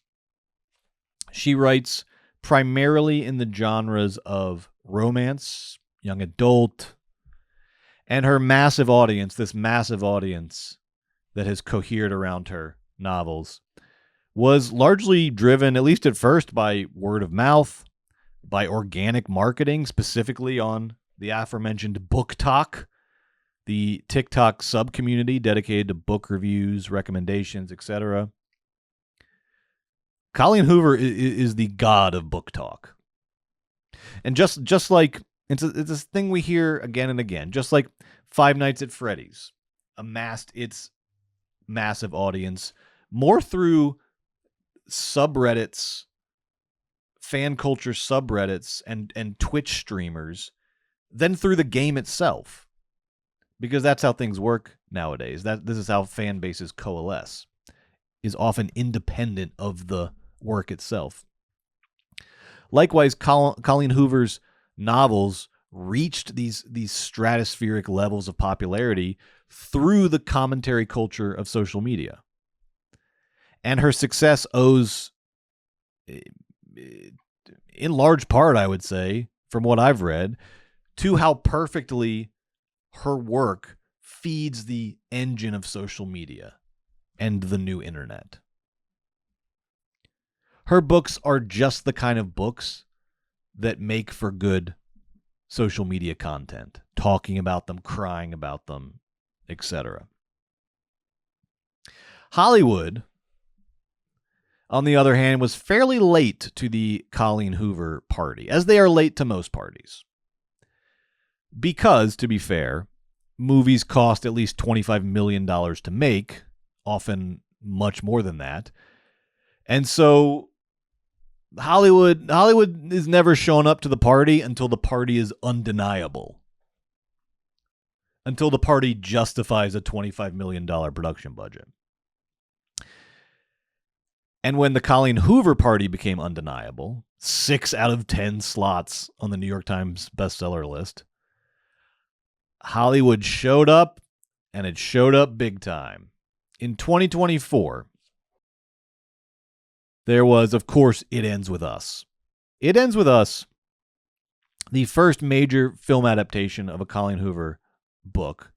She writes primarily in the genres of romance, young adult, and her massive audience, this massive audience that has cohered around her novels, was largely driven, at least at first, by word of mouth, by organic marketing, specifically on the aforementioned Book Talk, the TikTok sub-community dedicated to book reviews, recommendations, etc. Colleen Hoover is the god of Book Talk. And just like, it's a thing we hear again and again, just like Five Nights at Freddy's amassed its massive audience more through subreddits, fan culture subreddits, and Twitch streamers than through the game itself. Because that's how things work nowadays. This is how fan bases coalesce, is often independent of the work itself. Likewise, Colleen Hoover's novels reached these stratospheric levels of popularity through the commentary culture of social media. And her success owes, in large part, I would say, from what I've read, to how perfectly her work feeds the engine of social media and the new internet. Her books are just the kind of books that make for good social media content, talking about them, crying about them, etc. Hollywood, on the other hand, was fairly late to the Colleen Hoover party, as they are late to most parties. Because, to be fair, movies cost at least $25 million to make, often much more than that. And so Hollywood is never shown up to the party until the party is undeniable. Until the party justifies a $25 million production budget. And when the Colleen Hoover party became undeniable, 6 out of 10 slots on the New York Times bestseller list, Hollywood showed up, and it showed up big time. In 2024, there was, of course, It Ends With Us. It Ends With Us, the first major film adaptation of a Colleen Hoover book,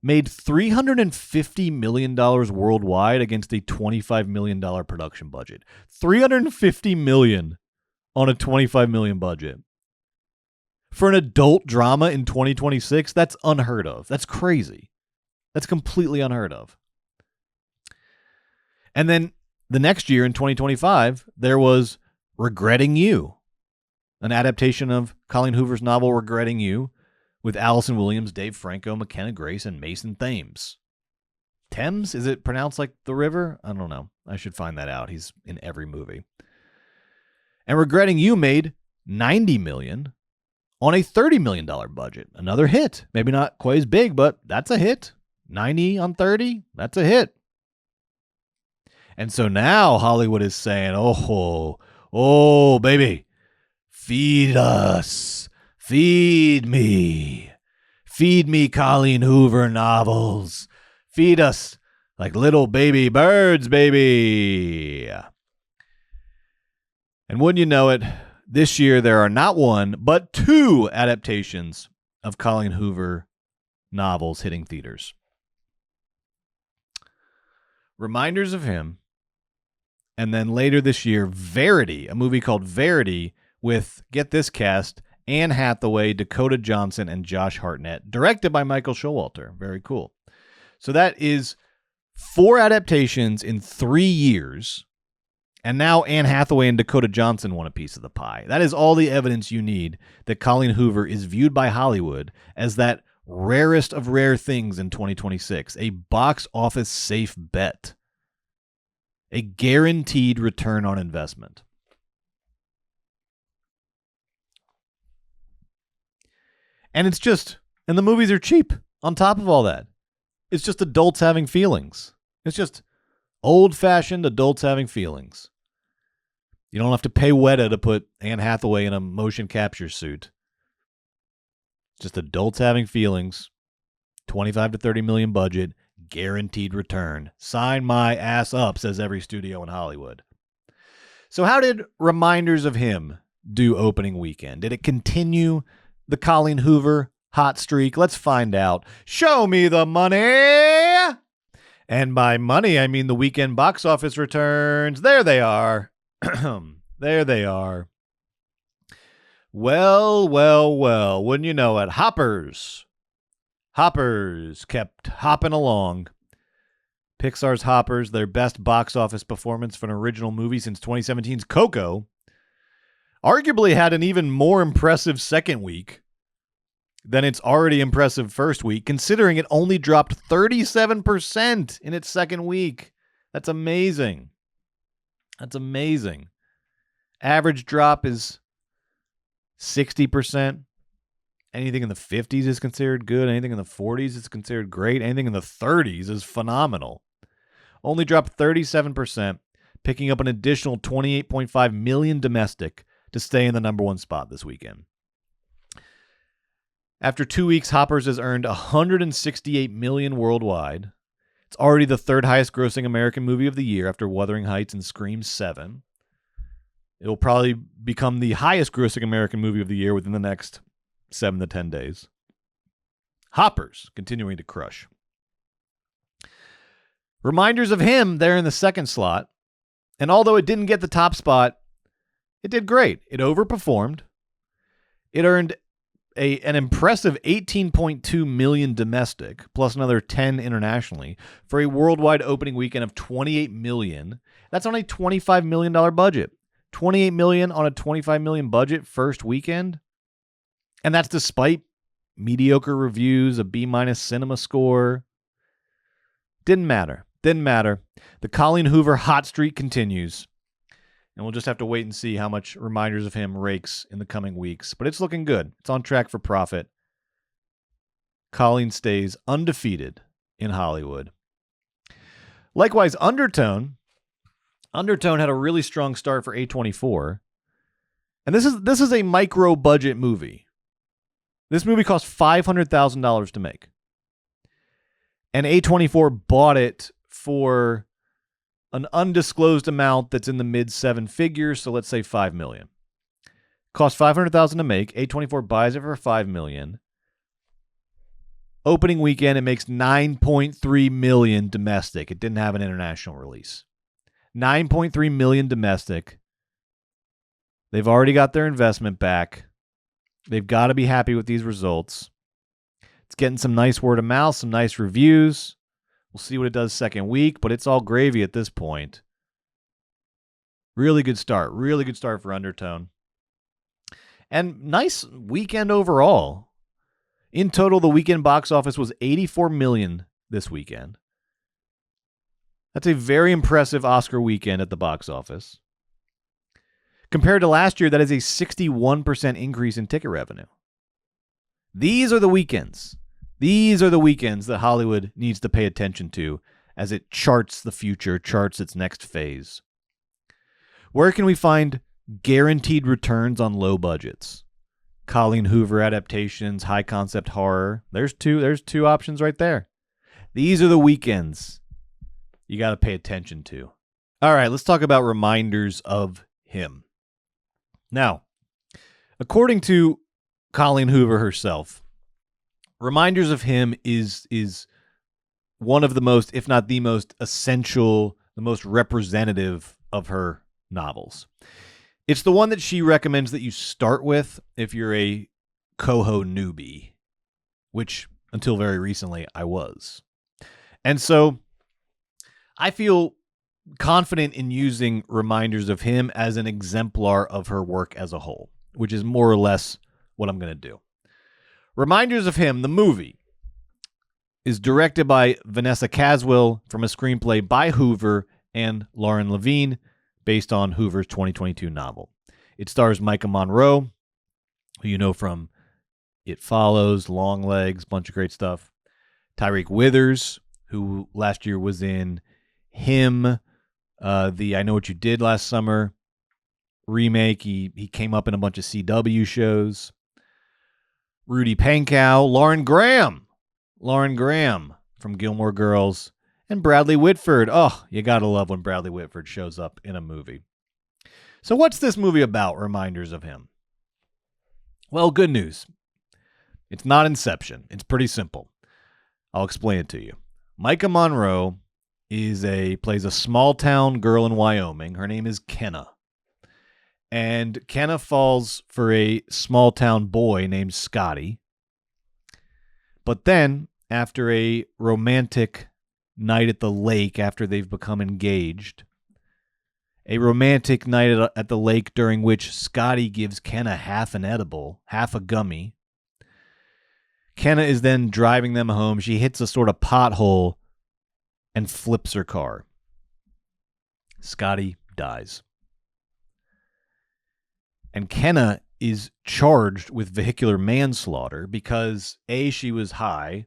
made $350 million worldwide against a $25 million production budget. $350 million on a $25 million budget. For an adult drama in 2026, that's unheard of. That's crazy. That's completely unheard of. And then the next year in 2025, there was Regretting You, an adaptation of Colleen Hoover's novel Regretting You, with Allison Williams, Dave Franco, McKenna Grace, and Mason Thames. Thames? Is it pronounced like the river? I don't know. I should find that out. He's in every movie. And Regretting You made $90 million on a $30 million budget. Another hit. Maybe not quite as big, but that's a hit. 90 on 30, that's a hit. And so now Hollywood is saying, oh, baby, feed us. Feed me, Colleen Hoover novels. Feed us like little baby birds, baby. And wouldn't you know it, this year there are not one, but 2 adaptations of Colleen Hoover novels hitting theaters. Reminders of Him, and then later this year, Verity, a movie called Verity with, get this cast, Anne Hathaway, Dakota Johnson, and Josh Hartnett, directed by Michael Showalter. Very cool. So that is 4 adaptations in 3 years, and now Anne Hathaway and Dakota Johnson want a piece of the pie. That is all the evidence you need that Colleen Hoover is viewed by Hollywood as that rarest of rare things in 2026, a box office safe bet, a guaranteed return on investment. And the movies are cheap on top of all that. It's just adults having feelings. It's just old-fashioned adults having feelings. You don't have to pay Weta to put Anne Hathaway in a motion capture suit. Just adults having feelings. 25 to 30 million budget, guaranteed return. Sign my ass up, says every studio in Hollywood. So how did Reminders of Him do opening weekend? Did it continue the Colleen Hoover hot streak? Let's find out. Show me the money. And by money, I mean the weekend box office returns. There they are. There they are. Well, wouldn't you know it? Hoppers kept hopping along. Pixar's Hoppers, their best box office performance for an original movie since 2017's CoHo, arguably had an even more impressive second week than its already impressive first week, considering it only dropped 37% in its second week. That's amazing. That's amazing. Average drop is 60%. Anything in the 50s is considered good. Anything in the 40s is considered great. Anything in the 30s is phenomenal. Only dropped 37%, picking up an additional 28.5 million domestic to stay in the number one spot this weekend. After 2 weeks, Hoppers has earned $168 million worldwide. It's already the third highest grossing American movie of the year after Wuthering Heights and Scream 7. It will probably become the highest grossing American movie of the year within the next 7 to 10 days. Hoppers continuing to crush. Reminders of Him there in the second slot. And although it didn't get the top spot, it did great. It overperformed. It earned an impressive $18.2 million domestic, plus another 10 internationally, for a worldwide opening weekend of $28 million. That's on a $25 million budget. $28 million on a $25 million budget first weekend. And that's despite mediocre reviews, a B- cinema score. Didn't matter. The Colleen Hoover hot streak continues. And we'll just have to wait and see how much Reminders of Him rakes in the coming weeks. But it's looking good. It's on track for profit. Colleen stays undefeated in Hollywood. Likewise, Undertone had a really strong start for A24. And this is a micro-budget movie. This movie cost $500,000 to make. And A24 bought it for an undisclosed amount that's in the mid seven figures, so let's say $5 million. Cost $500,000 to make. A24 buys it for $5 million. Opening weekend, it makes $9.3 million domestic. It didn't have an international release. $9.3 million domestic. They've already got their investment back. They've got to be happy with these results. It's getting some nice word of mouth, some nice reviews. We'll see what it does second week, but it's all gravy at this point. Really good start. Really good start for Undertone. And nice weekend overall. In total, the weekend box office was $84 million this weekend. That's a very impressive Oscar weekend at the box office. Compared to last year, that is a 61% increase in ticket revenue. These are the weekends. These are the weekends that Hollywood needs to pay attention to as it charts the future, charts its next phase. Where can we find guaranteed returns on low budgets? Colleen Hoover adaptations, high concept horror. There's two options right there. These are the weekends you got to pay attention to. All right, let's talk about Reminders of Him. Now, according to Colleen Hoover herself, Reminders of Him is one of the most, if not the most essential, the most representative of her novels. It's the one that she recommends that you start with if you're a CoHo newbie, which until very recently I was. And so I feel confident in using Reminders of Him as an exemplar of her work as a whole, which is more or less what I'm going to do. Reminders of Him, the movie, is directed by Vanessa Caswell from a screenplay by Hoover and Lauren Levine, based on Hoover's 2022 novel. It stars Micah Monroe, who you know from It Follows, Long Legs, bunch of great stuff. Tyreek Withers, who last year was in Him, the I Know What You Did Last Summer remake. He came up in a bunch of CW shows. Rudy Pankow, Lauren Graham from Gilmore Girls, and Bradley Whitford. Oh, you gotta love when Bradley Whitford shows up in a movie. So what's this movie about, Reminders of Him? Well, good news. It's not Inception. It's pretty simple. I'll explain it to you. Micah Monroe plays a small town girl in Wyoming. Her name is Kenna. And Kenna falls for a small town boy named Scotty. But then, after a romantic night at the lake after they've become engaged, a romantic night at the lake during which Scotty gives Kenna half an edible, half a gummy. Kenna is then driving them home. She hits a sort of pothole and flips her car. Scotty dies. And Kenna is charged with vehicular manslaughter because A, she was high,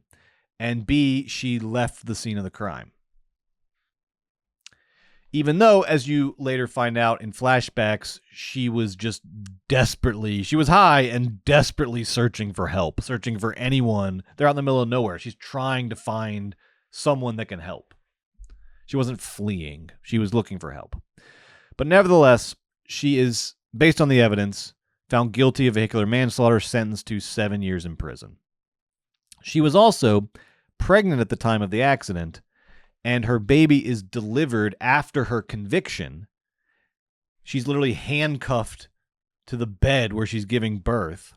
and B, she left the scene of the crime. Even though, as you later find out in flashbacks, she was high and desperately searching for help, searching for anyone. They're out in the middle of nowhere. She's trying to find someone that can help. She wasn't fleeing. She was looking for help. But nevertheless, she is, based on the evidence, found guilty of vehicular manslaughter, sentenced to 7 years in prison. She was also pregnant at the time of the accident, and her baby is delivered after her conviction. She's literally handcuffed to the bed where she's giving birth.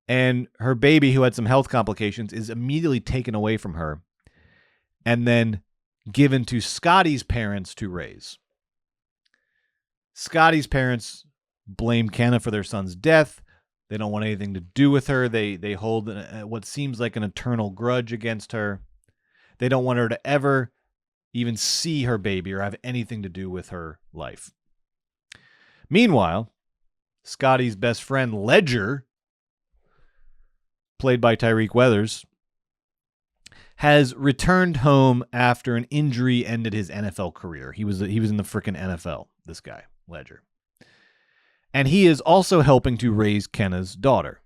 And her baby, who had some health complications, is immediately taken away from her and then given to Scotty's parents to raise. Scotty's parents blame Kenna for their son's death. They don't want anything to do with her. They hold what seems like an eternal grudge against her. They don't want her to ever even see her baby or have anything to do with her life. Meanwhile, Scotty's best friend, Ledger, played by Tyreek Weathers, has returned home after an injury ended his NFL career. He was in the frickin' NFL, this guy, Ledger. And he is also helping to raise Kenna's daughter.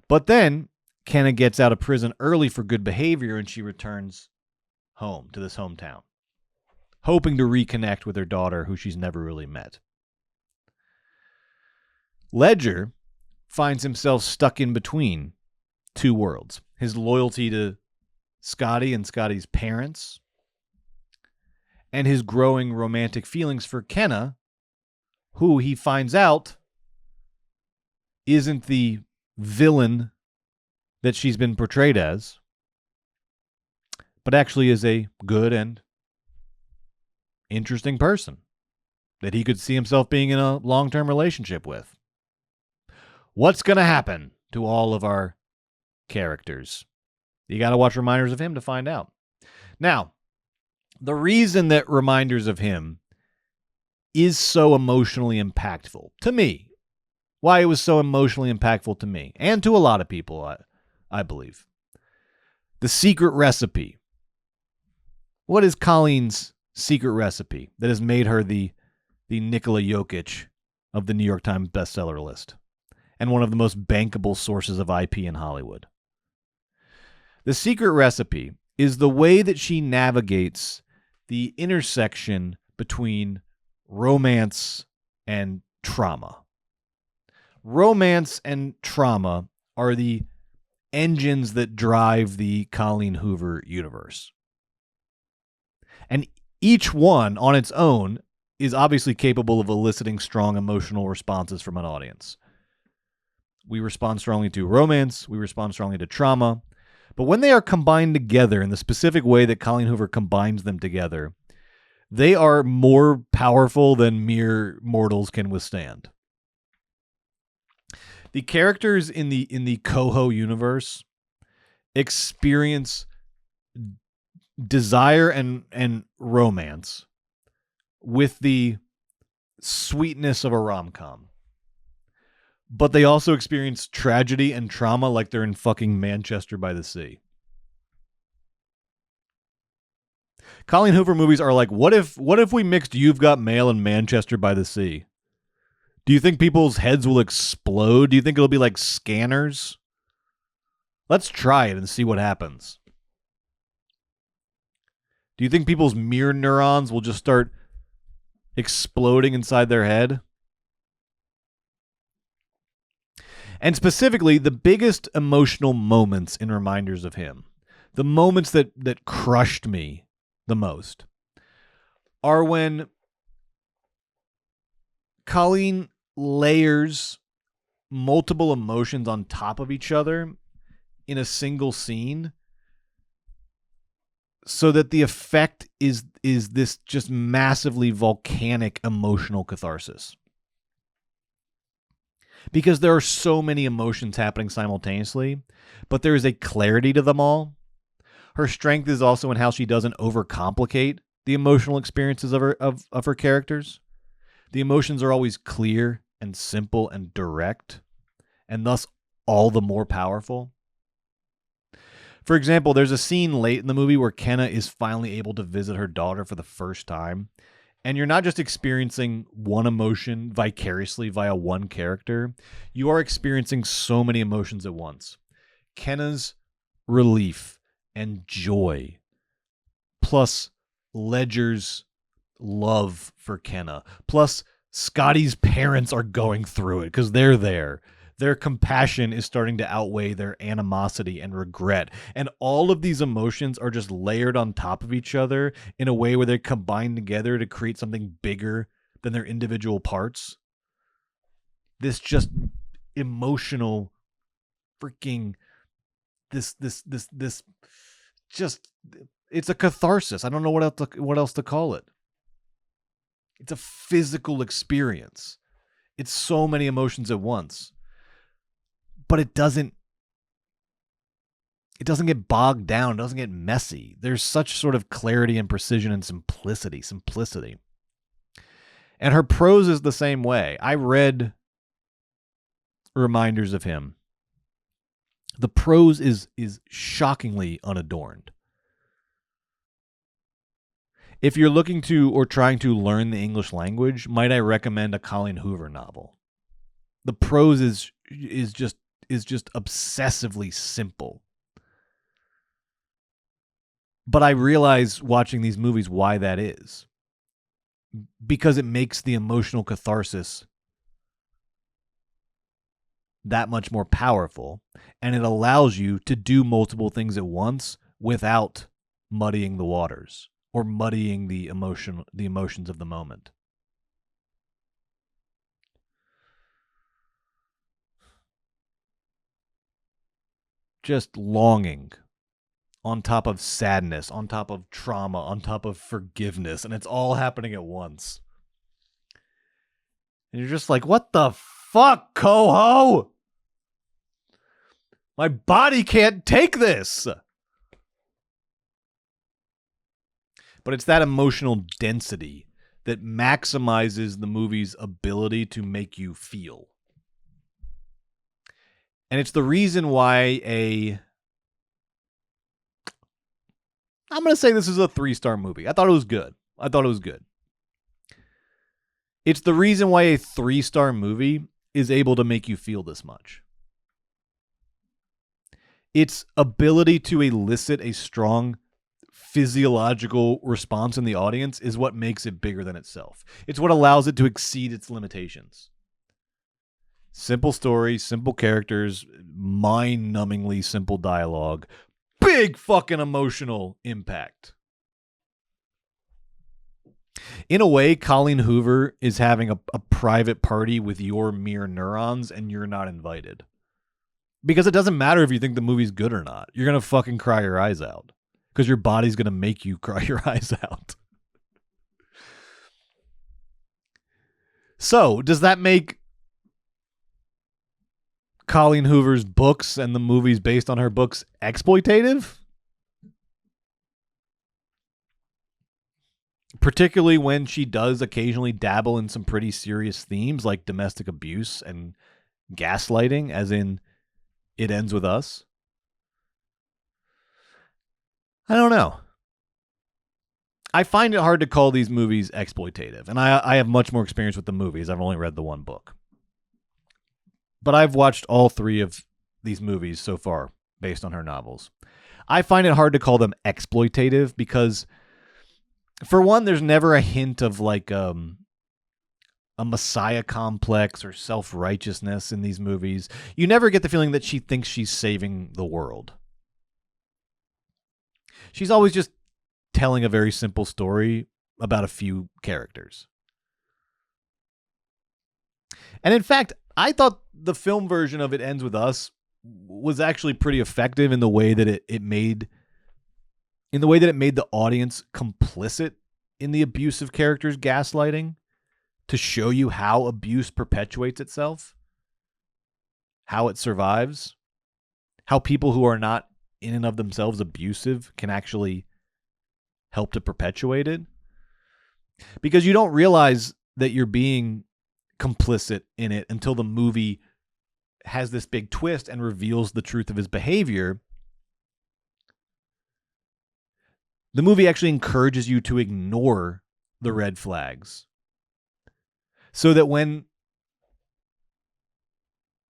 But then Kenna gets out of prison early for good behavior, and she returns home to this hometown, hoping to reconnect with her daughter, who she's never really met. Ledger finds himself stuck in between two worlds. His loyalty to Scotty and Scotty's parents, and his growing romantic feelings for Kenna, who he finds out isn't the villain that she's been portrayed as, but actually is a good and interesting person that he could see himself being in a long-term relationship with. What's going to happen to all of our characters? You got to watch Reminders of Him to find out. Now, the reason that Reminders of Him is so emotionally impactful to me, why it was so emotionally impactful to me and to a lot of people, I believe. The secret recipe. What is Colleen's secret recipe that has made her the Nikola Jokic of the New York Times bestseller list and one of the most bankable sources of IP in Hollywood? The secret recipe is the way that she navigates the intersection between romance and trauma. Romance and trauma are the engines that drive the Colleen Hoover universe. And each one on its own is obviously capable of eliciting strong emotional responses from an audience. We respond strongly to romance, we respond strongly to trauma, but when they are combined together in the specific way that Colleen Hoover combines them together, they are more powerful than mere mortals can withstand. The characters in the CoHo universe experience desire and romance with the sweetness of a rom-com. But they also experience tragedy and trauma like they're in fucking Manchester by the Sea. Colleen Hoover movies are like, what if we mixed You've Got Mail and Manchester by the Sea? Do you think people's heads will explode? Do you think it'll be like Scanners? Let's try it and see what happens. Do you think people's mirror neurons will just start exploding inside their head? And specifically, the biggest emotional moments in Reminders of Him, the moments that crushed me the most, are when Colleen layers multiple emotions on top of each other in a single scene so that the effect is this just massively volcanic emotional catharsis. Because there are so many emotions happening simultaneously, but there is a clarity to them all. Her strength is also in how she doesn't overcomplicate the emotional experiences of her characters. The emotions are always clear and simple and direct, and thus all the more powerful. For example, there's a scene late in the movie where Kenna is finally able to visit her daughter for the first time. And you're not just experiencing one emotion vicariously via one character. You are experiencing so many emotions at once. Kenna's relief and joy, plus Ledger's love for Kenna, plus Scotty's parents are going through it because they're there. Their compassion is starting to outweigh their animosity and regret. And all of these emotions are just layered on top of each other in a way where they combine together to create something bigger than their individual parts. This just emotional freaking this just, it's a catharsis. I don't know what else to call it. It's a physical experience. It's so many emotions at once. But it doesn't get bogged down. It doesn't get messy. There's such sort of clarity and precision and simplicity. And her prose is the same way. I read reminders of him. The prose is shockingly unadorned. If you're looking to or trying to learn the English language, might I recommend a Colleen Hoover novel? The prose is just obsessively simple. But I realize watching these movies why that is. Because it makes the emotional catharsis that much more powerful, and it allows you to do multiple things at once without muddying the waters or muddying the emotions of the moment. Just longing on top of sadness, on top of trauma, on top of forgiveness, and it's all happening at once. And you're just like, what the fuck, CoHo? My body can't take this. But it's that emotional density that maximizes the movie's ability to make you feel. And it's the reason why I'm going to say this is a 3-star movie. I thought it was good. It's the reason why a 3-star movie is able to make you feel this much. Its ability to elicit a strong physiological response in the audience is what makes it bigger than itself. It's what allows it to exceed its limitations. Simple story, simple characters, mind-numbingly simple dialogue, big fucking emotional impact. In a way, Colleen Hoover is having a private party with your mere neurons and you're not invited. Because it doesn't matter if you think the movie's good or not. You're going to fucking cry your eyes out. Because your body's going to make you cry your eyes out. So, does that make Colleen Hoover's books and the movies based on her books exploitative? Particularly when she does occasionally dabble in some pretty serious themes like domestic abuse and gaslighting, as in It Ends With Us. I don't know. I find it hard to call these movies exploitative, and I have much more experience with the movies. I've only read the one book. But I've watched all 3 of these movies so far based on her novels. I find it hard to call them exploitative because, for one, there's never a hint of like a messiah complex or self-righteousness in these movies. You never get the feeling that she thinks she's saving the world. She's always just telling a very simple story about a few characters. And in fact, I thought the film version of It Ends With Us was actually pretty effective in the way that it made the audience complicit in the abusive characters' gaslighting, to show you how abuse perpetuates itself, how it survives, how people who are not in and of themselves abusive can actually help to perpetuate it. Because you don't realize that you're being complicit in it until the movie has this big twist and reveals the truth of his behavior. The movie actually encourages you to ignore the red flags, so that when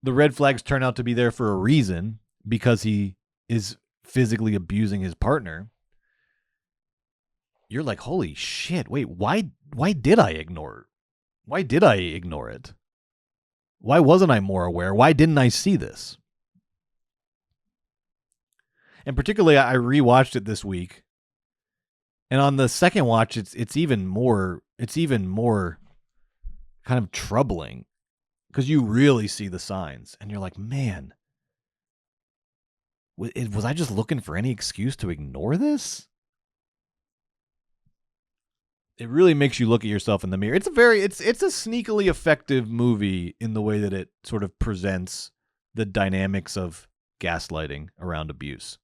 the red flags turn out to be there for a reason, because he is physically abusing his partner, you're like, holy shit, wait, why did I ignore it? Why did I ignore it? Why wasn't I more aware? Why didn't I see this? And particularly, I rewatched it this week, and on the second watch, it's even more kind of troubling, because you really see the signs, and you're like, man, was I just looking for any excuse to ignore this? It really makes you look at yourself in the mirror. It's a sneakily effective movie in the way that it sort of presents the dynamics of gaslighting around abuse.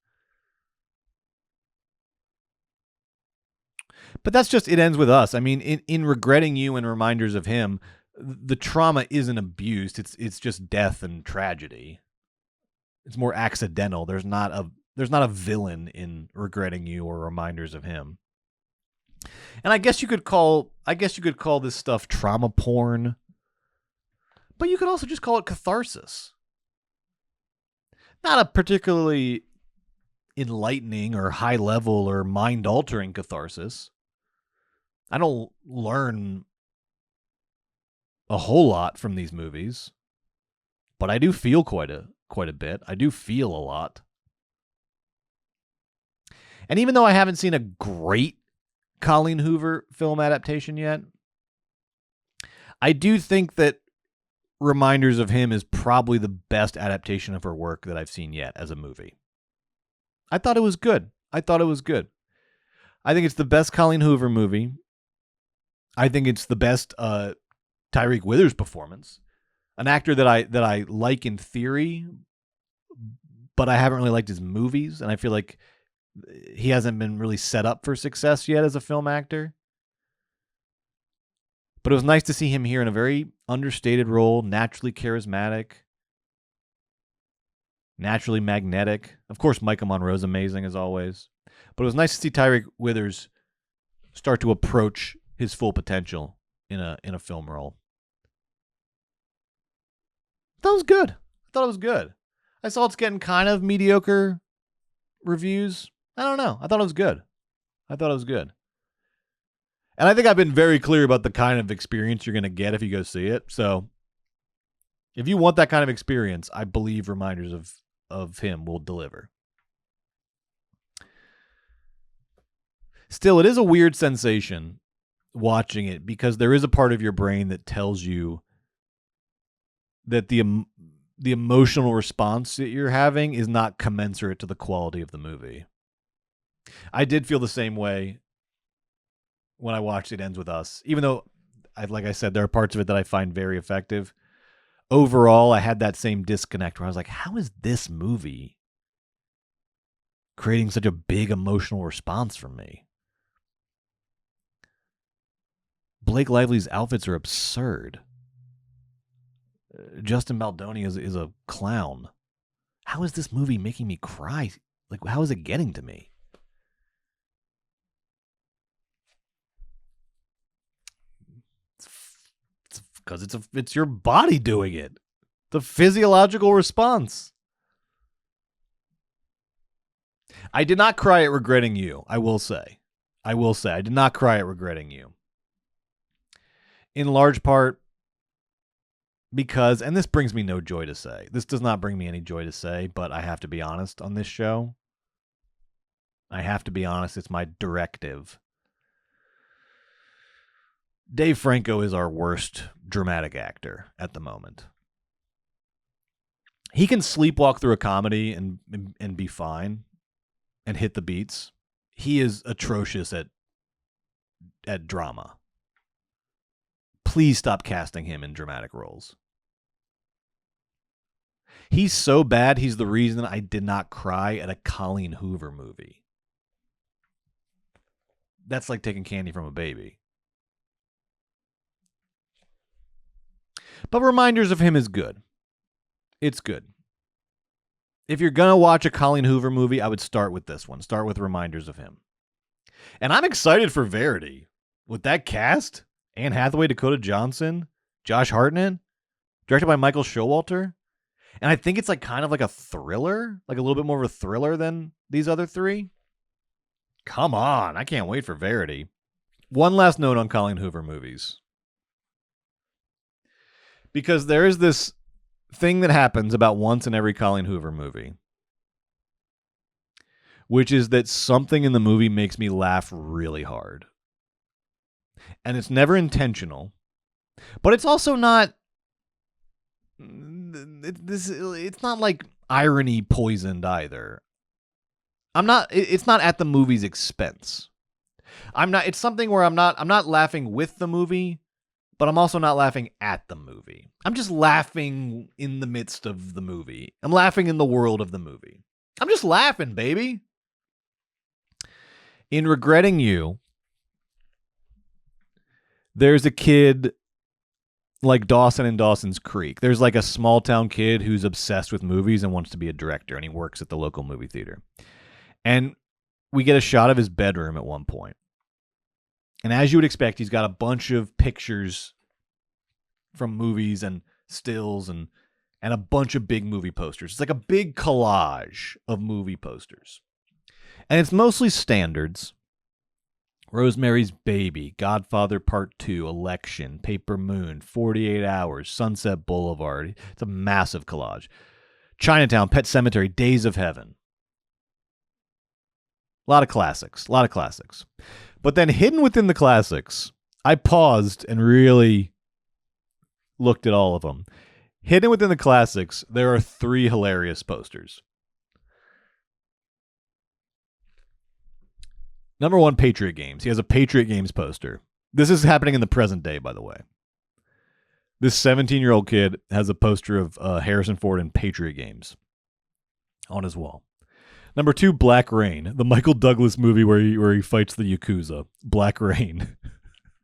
But that's just, it ends with us. I mean, in Regretting You and Reminders of Him, the trauma isn't abused. It's just death and tragedy. It's more accidental. There's not a villain in Regretting You or Reminders of Him. And I guess you could call this stuff trauma porn, but you could also just call it catharsis. Not a particularly enlightening or high level or mind altering catharsis. I don't learn a whole lot from these movies, but I do feel quite a bit. I do feel a lot. And even though I haven't seen a great Colleen Hoover film adaptation yet, I do think that Reminders of Him is probably the best adaptation of her work that I've seen yet as a movie. I thought it was good. I think it's the best Colleen Hoover movie. I think it's the best Tyreek Withers performance. An actor that I like in theory, but I haven't really liked his movies, and I feel like he hasn't been really set up for success yet as a film actor. But it was nice to see him here in a very understated role, naturally charismatic, naturally magnetic. Of course, Micah Monroe's amazing as always. But it was nice to see Tyreek Withers start to approach his full potential in a film role. That was good. I thought it was good. I saw it's getting kind of mediocre reviews. I don't know. I thought it was good. And I think I've been very clear about the kind of experience you're going to get if you go see it. So if you want that kind of experience, I believe Reminders of Him will deliver. Still, it is a weird sensation watching it, because there is a part of your brain that tells you that the emotional response that you're having is not commensurate to the quality of the movie. I did feel the same way when I watched It Ends With Us, even though, like I said, there are parts of it that I find very effective. Overall, I had that same disconnect where I was like, how is this movie creating such a big emotional response from me? Blake Lively's outfits are absurd. Justin Baldoni is a clown. How is this movie making me cry? Like, how is it getting to me? It's because it's your body doing it. The physiological response. I did not cry at Regretting You, I will say. I did not cry at Regretting You. In large part because, and this brings me no joy to say, this does not bring me any joy to say, but I have to be honest on this show. I have to be honest, it's my directive. Dave Franco is our worst dramatic actor at the moment. He can sleepwalk through a comedy and be fine and hit the beats. He is atrocious at drama. Please stop casting him in dramatic roles. He's so bad, he's the reason I did not cry at a Colleen Hoover movie. That's like taking candy from a baby. But Reminders of Him is good. It's good. If you're going to watch a Colleen Hoover movie, I would start with this one. Start with Reminders of Him. And I'm excited for Verity. With that cast, Anne Hathaway, Dakota Johnson, Josh Hartnett, directed by Michael Showalter. And I think it's like kind of like a thriller, like a little bit more of a thriller than these other three. Come on, I can't wait for Verity. One last note on Colleen Hoover movies. Because there is this thing that happens about once in every Colleen Hoover movie, which is that something in the movie makes me laugh really hard. And it's never intentional, but it's also not, it's not like irony poisoned either. It's not at the movie's expense. It's something where I'm not laughing with the movie, but I'm also not laughing at the movie. I'm just laughing in the midst of the movie. I'm laughing in the world of the movie. I'm just laughing, baby. In Regretting You, there's a kid like Dawson in Dawson's Creek. There's like a small town kid who's obsessed with movies and wants to be a director, and he works at the local movie theater. And we get a shot of his bedroom at one point. And as you would expect, he's got a bunch of pictures from movies and stills and a bunch of big movie posters. It's like a big collage of movie posters. And it's mostly standards. Rosemary's Baby, Godfather Part 2, Election, Paper Moon, 48 Hours, Sunset Boulevard. It's a massive collage. Chinatown, Pet Sematary, Days of Heaven. A lot of classics. But then hidden within the classics, I paused and really looked at all of them. Hidden within the classics, there are 3 hilarious posters. Number 1, Patriot Games. He has a Patriot Games poster. This is happening in the present day, by the way. This 17-year-old kid has a poster of Harrison Ford in Patriot Games on his wall. Number 2, Black Rain, the Michael Douglas movie where he fights the Yakuza. Black Rain.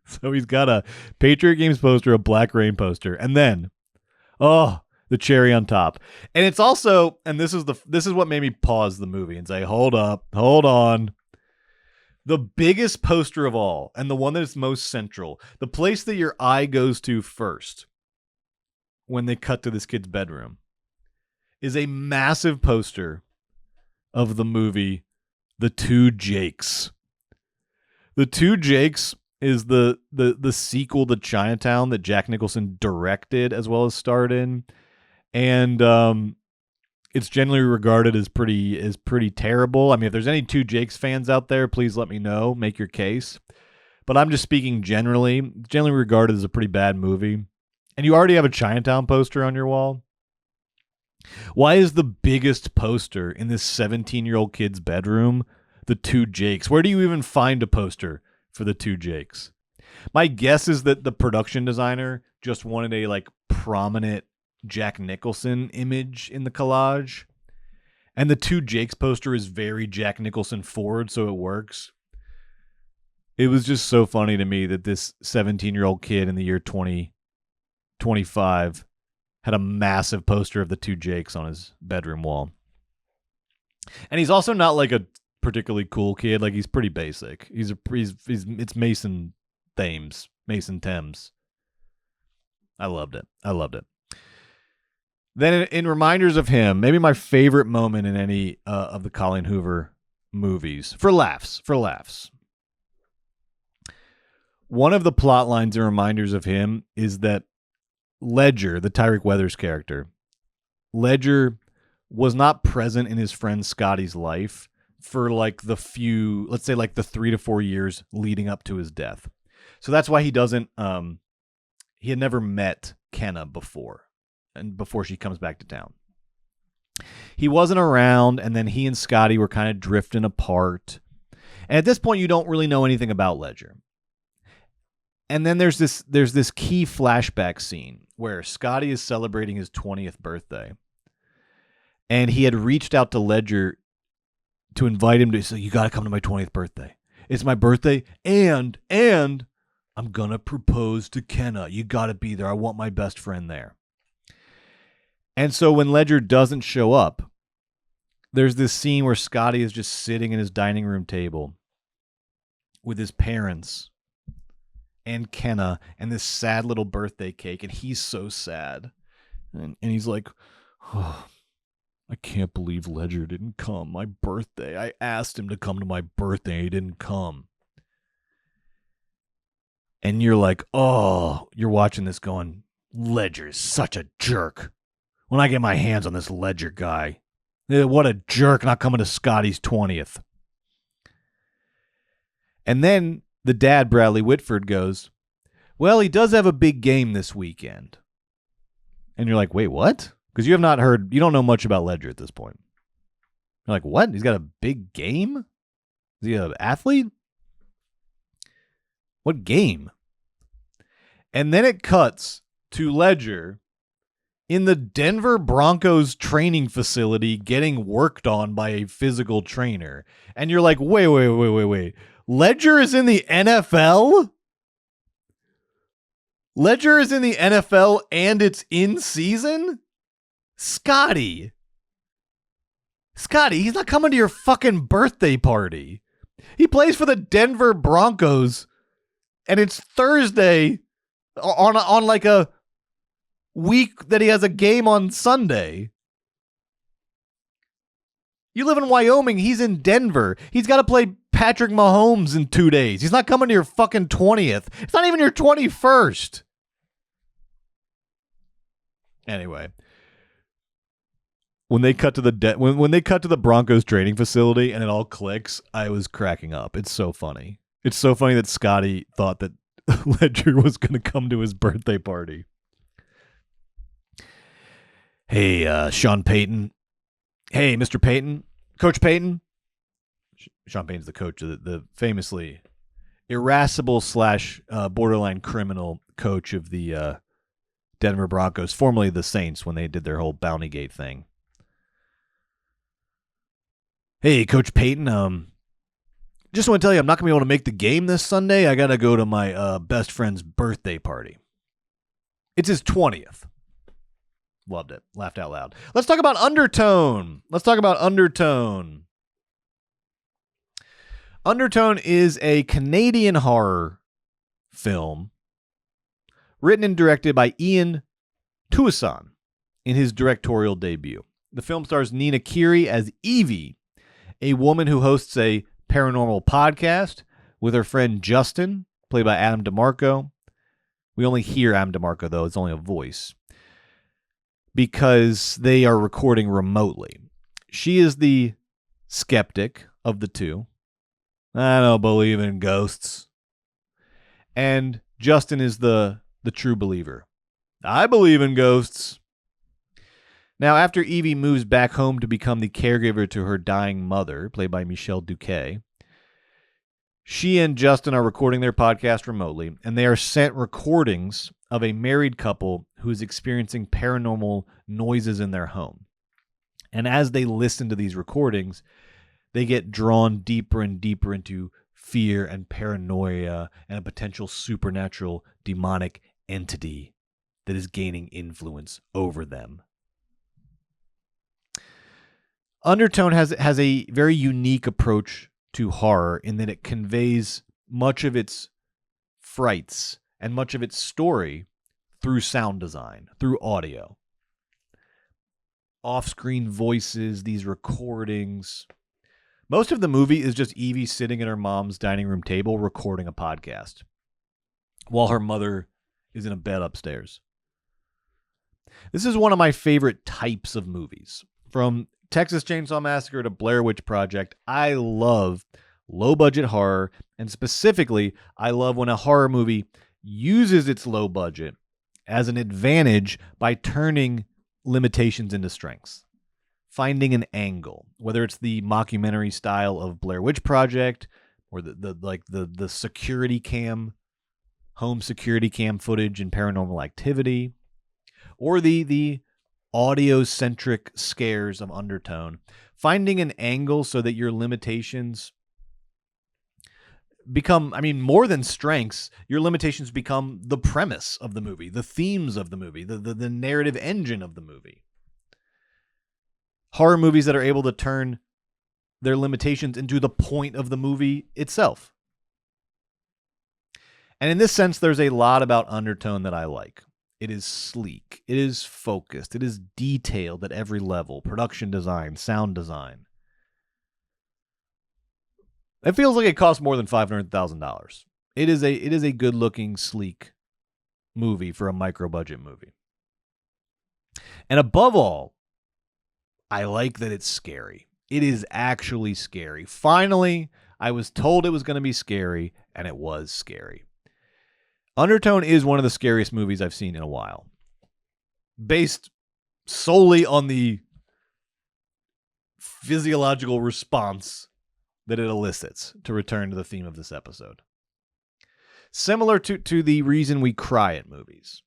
So he's got a Patriot Games poster, a Black Rain poster, and then, the cherry on top. And it's also, and this is what made me pause the movie and say, hold on. The biggest poster of all, and the one that is most central, the place that your eye goes to first when they cut to this kid's bedroom, is a massive poster of the movie The Two Jakes. The Two Jakes is the sequel to Chinatown that Jack Nicholson directed as well as starred in, and it's generally regarded as pretty terrible. I mean, if there's any Two Jakes fans out there, please let me know, make your case. But I'm just speaking generally regarded as a pretty bad movie. And you already have a Chinatown poster on your wall. Why is the biggest poster in this 17-year-old kid's bedroom the Two Jakes? Where do you even find a poster for the Two Jakes? My guess is that the production designer just wanted a like prominent Jack Nicholson image in the collage. And the Two Jakes poster is very Jack Nicholson forward, so it works. It was just so funny to me that this 17-year-old kid in the year 2025 had a massive poster of the Two Jakes on his bedroom wall. And he's also not like a particularly cool kid. Like, he's pretty basic. It's Mason Thames. I loved it. Then in reminders of him, maybe my favorite moment in any of the Colleen Hoover movies, for laughs. One of the plot lines and reminders of him is that Ledger, the Tyreek Weathers character, Ledger was not present in his friend Scotty's life for like the 3 to 4 years leading up to his death. So that's why he doesn't, he had never met Kenna before she comes back to town. He wasn't around, and then he and Scotty were kind of drifting apart. And at this point, you don't really know anything about Ledger. And then there's this key flashback scene where Scotty is celebrating his 20th birthday. And he had reached out to Ledger to invite him to say, you got to come to my 20th birthday. It's my birthday, and I'm going to propose to Kenna. You got to be there. I want my best friend there. And so when Ledger doesn't show up, there's this scene where Scotty is just sitting at his dining room table with his parents and Kenna and this sad little birthday cake, and he's so sad. And he's like, oh, I can't believe Ledger didn't come. My birthday. I asked him to come to my birthday. He didn't come. And you're like, oh, you're watching this going, Ledger's such a jerk. When I get my hands on this Ledger guy, what a jerk not coming to Scotty's 20th. And then the dad, Bradley Whitford, goes, well, he does have a big game this weekend. And you're like, wait, what? Because you have not heard, you don't know much about Ledger at this point. You're like, what? He's got a big game? Is he an athlete? What game? And then it cuts to Ledger in the Denver Broncos training facility getting worked on by a physical trainer. And you're like, wait. Ledger is in the NFL? Ledger is in the NFL and it's in season? Scotty, he's not coming to your fucking birthday party. He plays for the Denver Broncos and it's Thursday on like a week that he has a game on Sunday. You live in Wyoming. He's in Denver. He's got to play Patrick Mahomes in 2 days. He's not coming to your fucking 20th. It's not even your 21st. Anyway, when they cut to when they cut to the Broncos training facility and it all clicks, I was cracking up. It's so funny. It's so funny that Scotty thought that Ledger was going to come to his birthday party. Hey, Sean Payton. Hey, Mr. Payton. Coach Payton. Sean Payton's the coach of the famously irascible / borderline criminal coach of the Denver Broncos, formerly the Saints, when they did their whole Bounty Gate thing. Hey, Coach Payton. Just want to tell you, I'm not going to be able to make the game this Sunday. I got to go to my best friend's birthday party. It's his 20th. Loved it. Laughed out loud. Let's talk about Undertone. Undertone is a Canadian horror film written and directed by Ian Tuason in his directorial debut. The film stars Nina Kiri as Evie, a woman who hosts a paranormal podcast with her friend Justin, played by Adam DeMarco. We only hear Adam DeMarco, though. It's only a voice, because they are recording remotely. She is the skeptic of the two. I don't believe in ghosts. And Justin is the true believer. I believe in ghosts. Now, after Evie moves back home to become the caregiver to her dying mother, played by Michelle Duquet, she and Justin are recording their podcast remotely, and they are sent recordings of a married couple who is experiencing paranormal noises in their home. And as they listen to these recordings, they get drawn deeper and deeper into fear and paranoia and a potential supernatural demonic entity that is gaining influence over them. Undertone has a very unique approach to horror in that it conveys much of its frights and much of its story through sound design, through audio. Off-screen voices, these recordings. Most of the movie is just Evie sitting at her mom's dining room table recording a podcast while her mother is in a bed upstairs. This is one of my favorite types of movies. From Texas Chainsaw Massacre to Blair Witch Project, I love low-budget horror, and specifically, I love when a horror movie uses its low budget as an advantage by turning limitations into strengths. Finding an angle, whether it's the mockumentary style of Blair Witch Project or the security cam, home security cam footage in Paranormal Activity, or the audio-centric scares of Undertone. Finding an angle so that your limitations become, more than strengths, your limitations become the premise of the movie, the themes of the movie, the narrative engine of the movie. Horror movies that are able to turn their limitations into the point of the movie itself. And in this sense, there's a lot about Undertone that I like. It is sleek. It is focused. It is detailed at every level. Production design, sound design. It feels like it costs more than $500,000. It is a good-looking, sleek movie for a micro-budget movie. And above all, I like that it's scary. It is actually scary. Finally, I was told it was going to be scary, and it was scary. Undertone is one of the scariest movies I've seen in a while, based solely on the physiological response that it elicits, to return to the theme of this episode. Similar to the reason we cry at movies,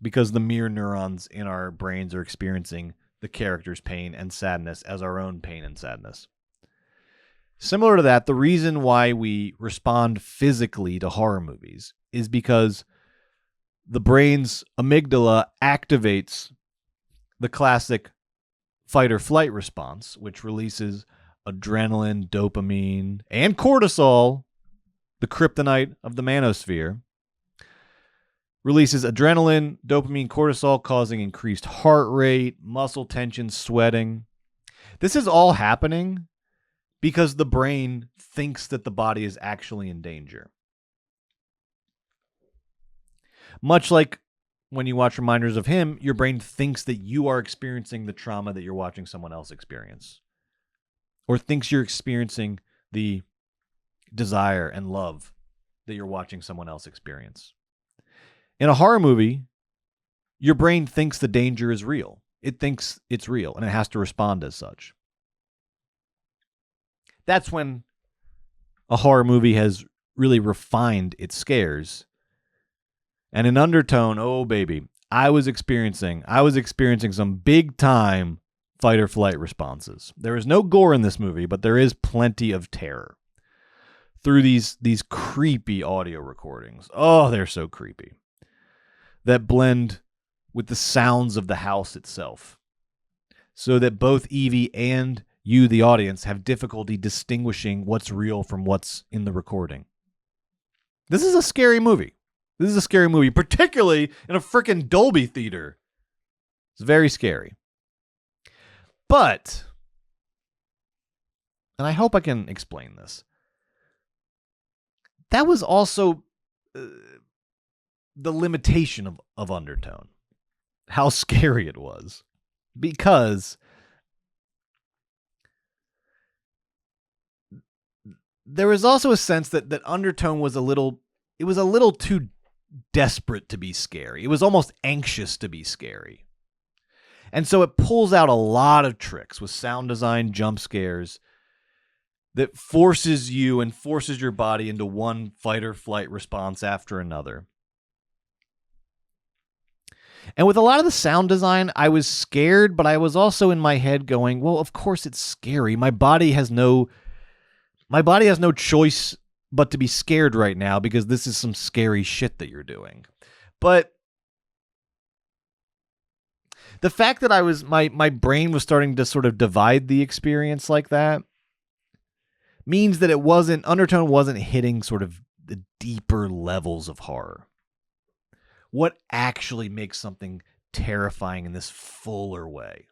because the mirror neurons in our brains are experiencing the character's pain and sadness as our own pain and sadness. Similar to that, the reason why we respond physically to horror movies is because the brain's amygdala activates the classic fight or flight response, which releases adrenaline, dopamine, and cortisol, the kryptonite of the manosphere. Releases adrenaline, dopamine, cortisol, causing increased heart rate, muscle tension, sweating. This is all happening because the brain thinks that the body is actually in danger. Much like when you watch Reminders of Him, your brain thinks that you are experiencing the trauma that you're watching someone else experience, or thinks you're experiencing the desire and love that you're watching someone else experience. In a horror movie, your brain thinks the danger is real. It thinks it's real, and it has to respond as such. That's when a horror movie has really refined its scares. And in Undertone, oh baby, I was experiencing some big time fight or flight responses. There is no gore in this movie, but there is plenty of terror through these creepy audio recordings. Oh, they're so creepy. That blend with the sounds of the house itself, so that both Evie and you, the audience, have difficulty distinguishing what's real from what's in the recording. This is a scary movie. This is a scary movie, particularly in a frickin' Dolby theater. It's very scary. But, and I hope I can explain this, that was also the limitation of Undertone. How scary it was. Because there was also a sense that Undertone was a little too desperate to be scary. It was almost anxious to be scary. And so it pulls out a lot of tricks with sound design, jump scares, that forces you and forces your body into one fight or flight response after another. And with a lot of the sound design, I was scared, but I was also in my head going, well, of course it's scary. My body has no choice but to be scared right now because this is some scary shit that you're doing. But the fact that my brain was starting to sort of divide the experience like that means that Undertone wasn't hitting sort of the deeper levels of horror. What actually makes something terrifying in this fuller way?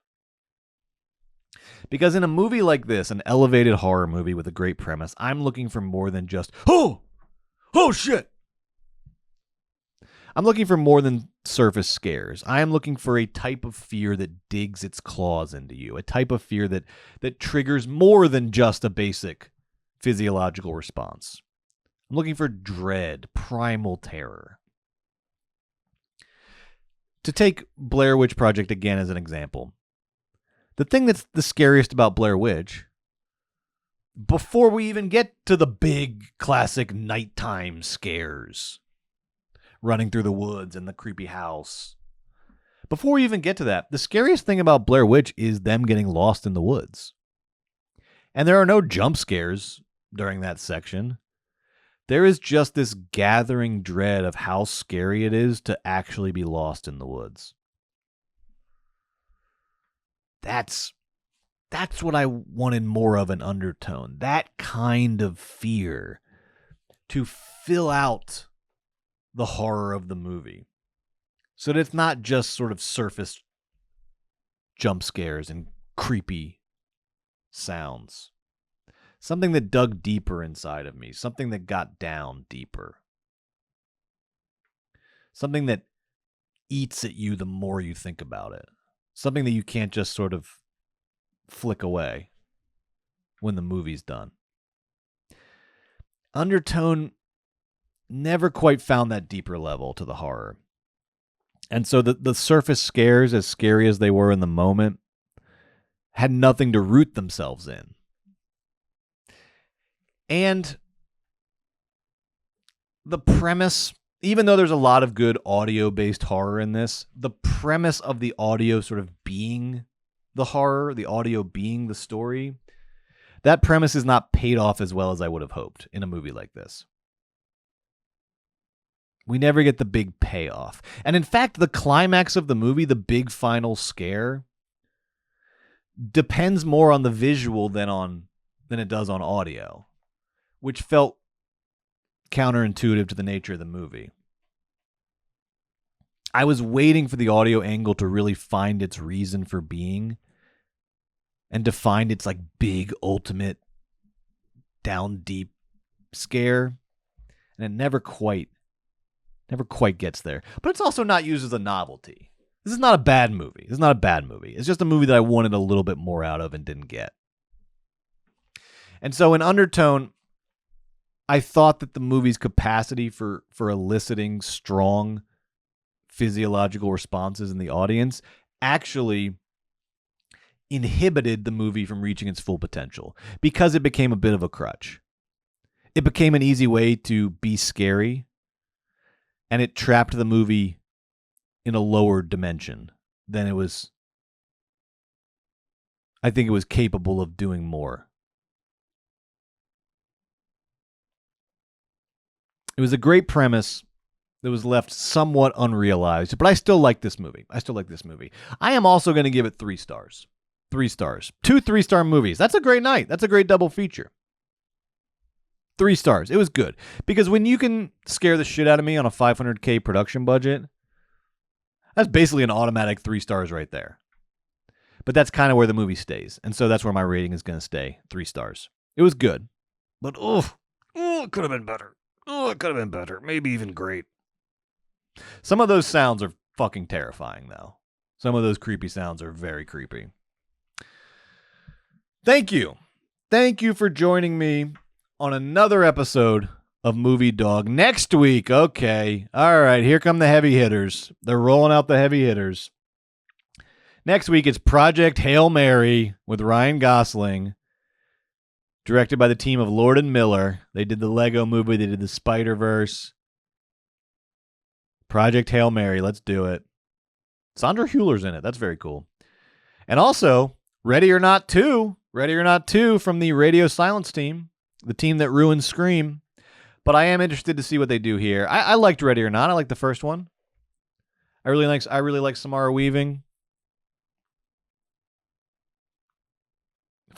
Because in a movie like this, an elevated horror movie with a great premise, I'm looking for more than just, oh shit. I'm looking for more than surface scares. I am looking for a type of fear that digs its claws into you, a type of fear that triggers more than just a basic physiological response. I'm looking for dread, primal terror. To take Blair Witch Project again as an example, the thing that's the scariest about Blair Witch, before we even get to the big classic nighttime scares, running through the woods and the creepy house, before we even get to that, the scariest thing about Blair Witch is them getting lost in the woods. And there are no jump scares during that section. There is just this gathering dread of how scary it is to actually be lost in the woods. That's what I wanted more of in Undertone. That kind of fear to fill out the horror of the movie. So that it's not just sort of surface jump scares and creepy sounds. Something that dug deeper inside of me. Something that got down deeper. Something that eats at you the more you think about it. Something that you can't just sort of flick away when the movie's done. Undertone never quite found that deeper level to the horror. And so the surface scares, as scary as they were in the moment, had nothing to root themselves in. And the premise, even though there's a lot of good audio-based horror in this, the premise of the audio sort of being the horror, the audio being the story, that premise is not paid off as well as I would have hoped in a movie like this. We never get the big payoff. And in fact, the climax of the movie, the big final scare, depends more on the visual than it does on audio, which felt counterintuitive to the nature of the movie. I was waiting for the audio angle to really find its reason for being and to find its like big ultimate down deep scare, and it never quite gets there. But it's also not used as a novelty. This is not a bad movie. It's just a movie that I wanted a little bit more out of and didn't get. And so in Undertone, I thought that the movie's capacity for eliciting strong physiological responses in the audience actually inhibited the movie from reaching its full potential because it became a bit of a crutch. It became an easy way to be scary, and it trapped the movie in a lower dimension than it was. I think it was capable of doing more. It was a great premise that was left somewhat unrealized, but I still like this movie. I am also going to give it 3 stars. 3 stars. 2 3-star movies. That's a great night. That's a great double feature. 3 stars. It was good. Because when you can scare the shit out of me on a $500K production budget, that's basically an automatic 3 stars right there. But that's kind of where the movie stays. And so that's where my rating is going to stay. 3 stars. It was good. But, it could have been better. It could have been better. Maybe even great. Some of those sounds are fucking terrifying, though. Some of those creepy sounds are very creepy. Thank you. Thank you for joining me on another episode of Movie Dawg. Next week, okay. All right, here come the heavy hitters. They're rolling out the heavy hitters. Next week, it's Project Hail Mary with Ryan Gosling, directed by the team of Lord and Miller. They did the Lego movie. They did the Spider-Verse. Project Hail Mary. Let's do it. Sandra Hüller's in it. That's very cool. And also, Ready or Not 2. Ready or Not 2 from the Radio Silence team, the team that ruined Scream. But I am interested to see what they do here. I liked Ready or Not. I liked the first one. I really like Samara Weaving.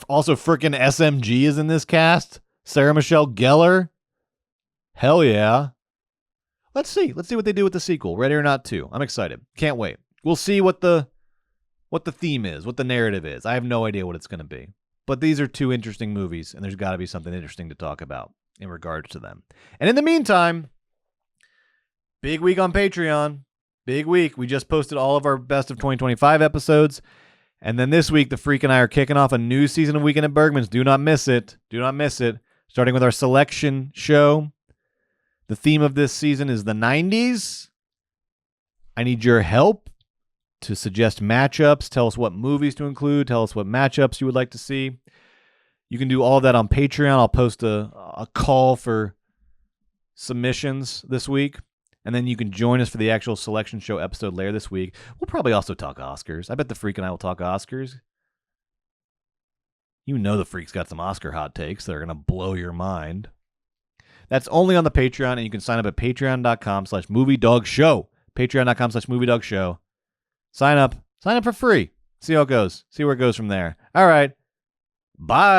Also, frickin' SMG is in this cast. Sarah Michelle Gellar. Hell yeah. Let's see what they do with the sequel. Ready or Not 2. I'm excited. Can't wait. We'll see what the theme is, what the narrative is. I have no idea what it's going to be. But these are 2 interesting movies, and there's got to be something interesting to talk about in regards to them. And in the meantime, big week on Patreon. Big week. We just posted all of our best of 2025 episodes. And then this week, the Freak and I are kicking off a new season of Weekend at Bergman's. Do not miss it. Do not miss it. Starting with our selection show. The theme of this season is the 90s. I need your help to suggest matchups. Tell us what movies to include. Tell us what matchups you would like to see. You can do all of that on Patreon. I'll post a call for submissions this week. And then you can join us for the actual selection show episode later this week. We'll probably also talk Oscars. I bet the Freak and I will talk Oscars. You know the Freak's got some Oscar hot takes that are going to blow your mind. That's only on the Patreon, and you can sign up at patreon.com/moviedawgshow. Patreon.com/moviedawgshow. Sign up for free. See how it goes. See where it goes from there. All right. Bye.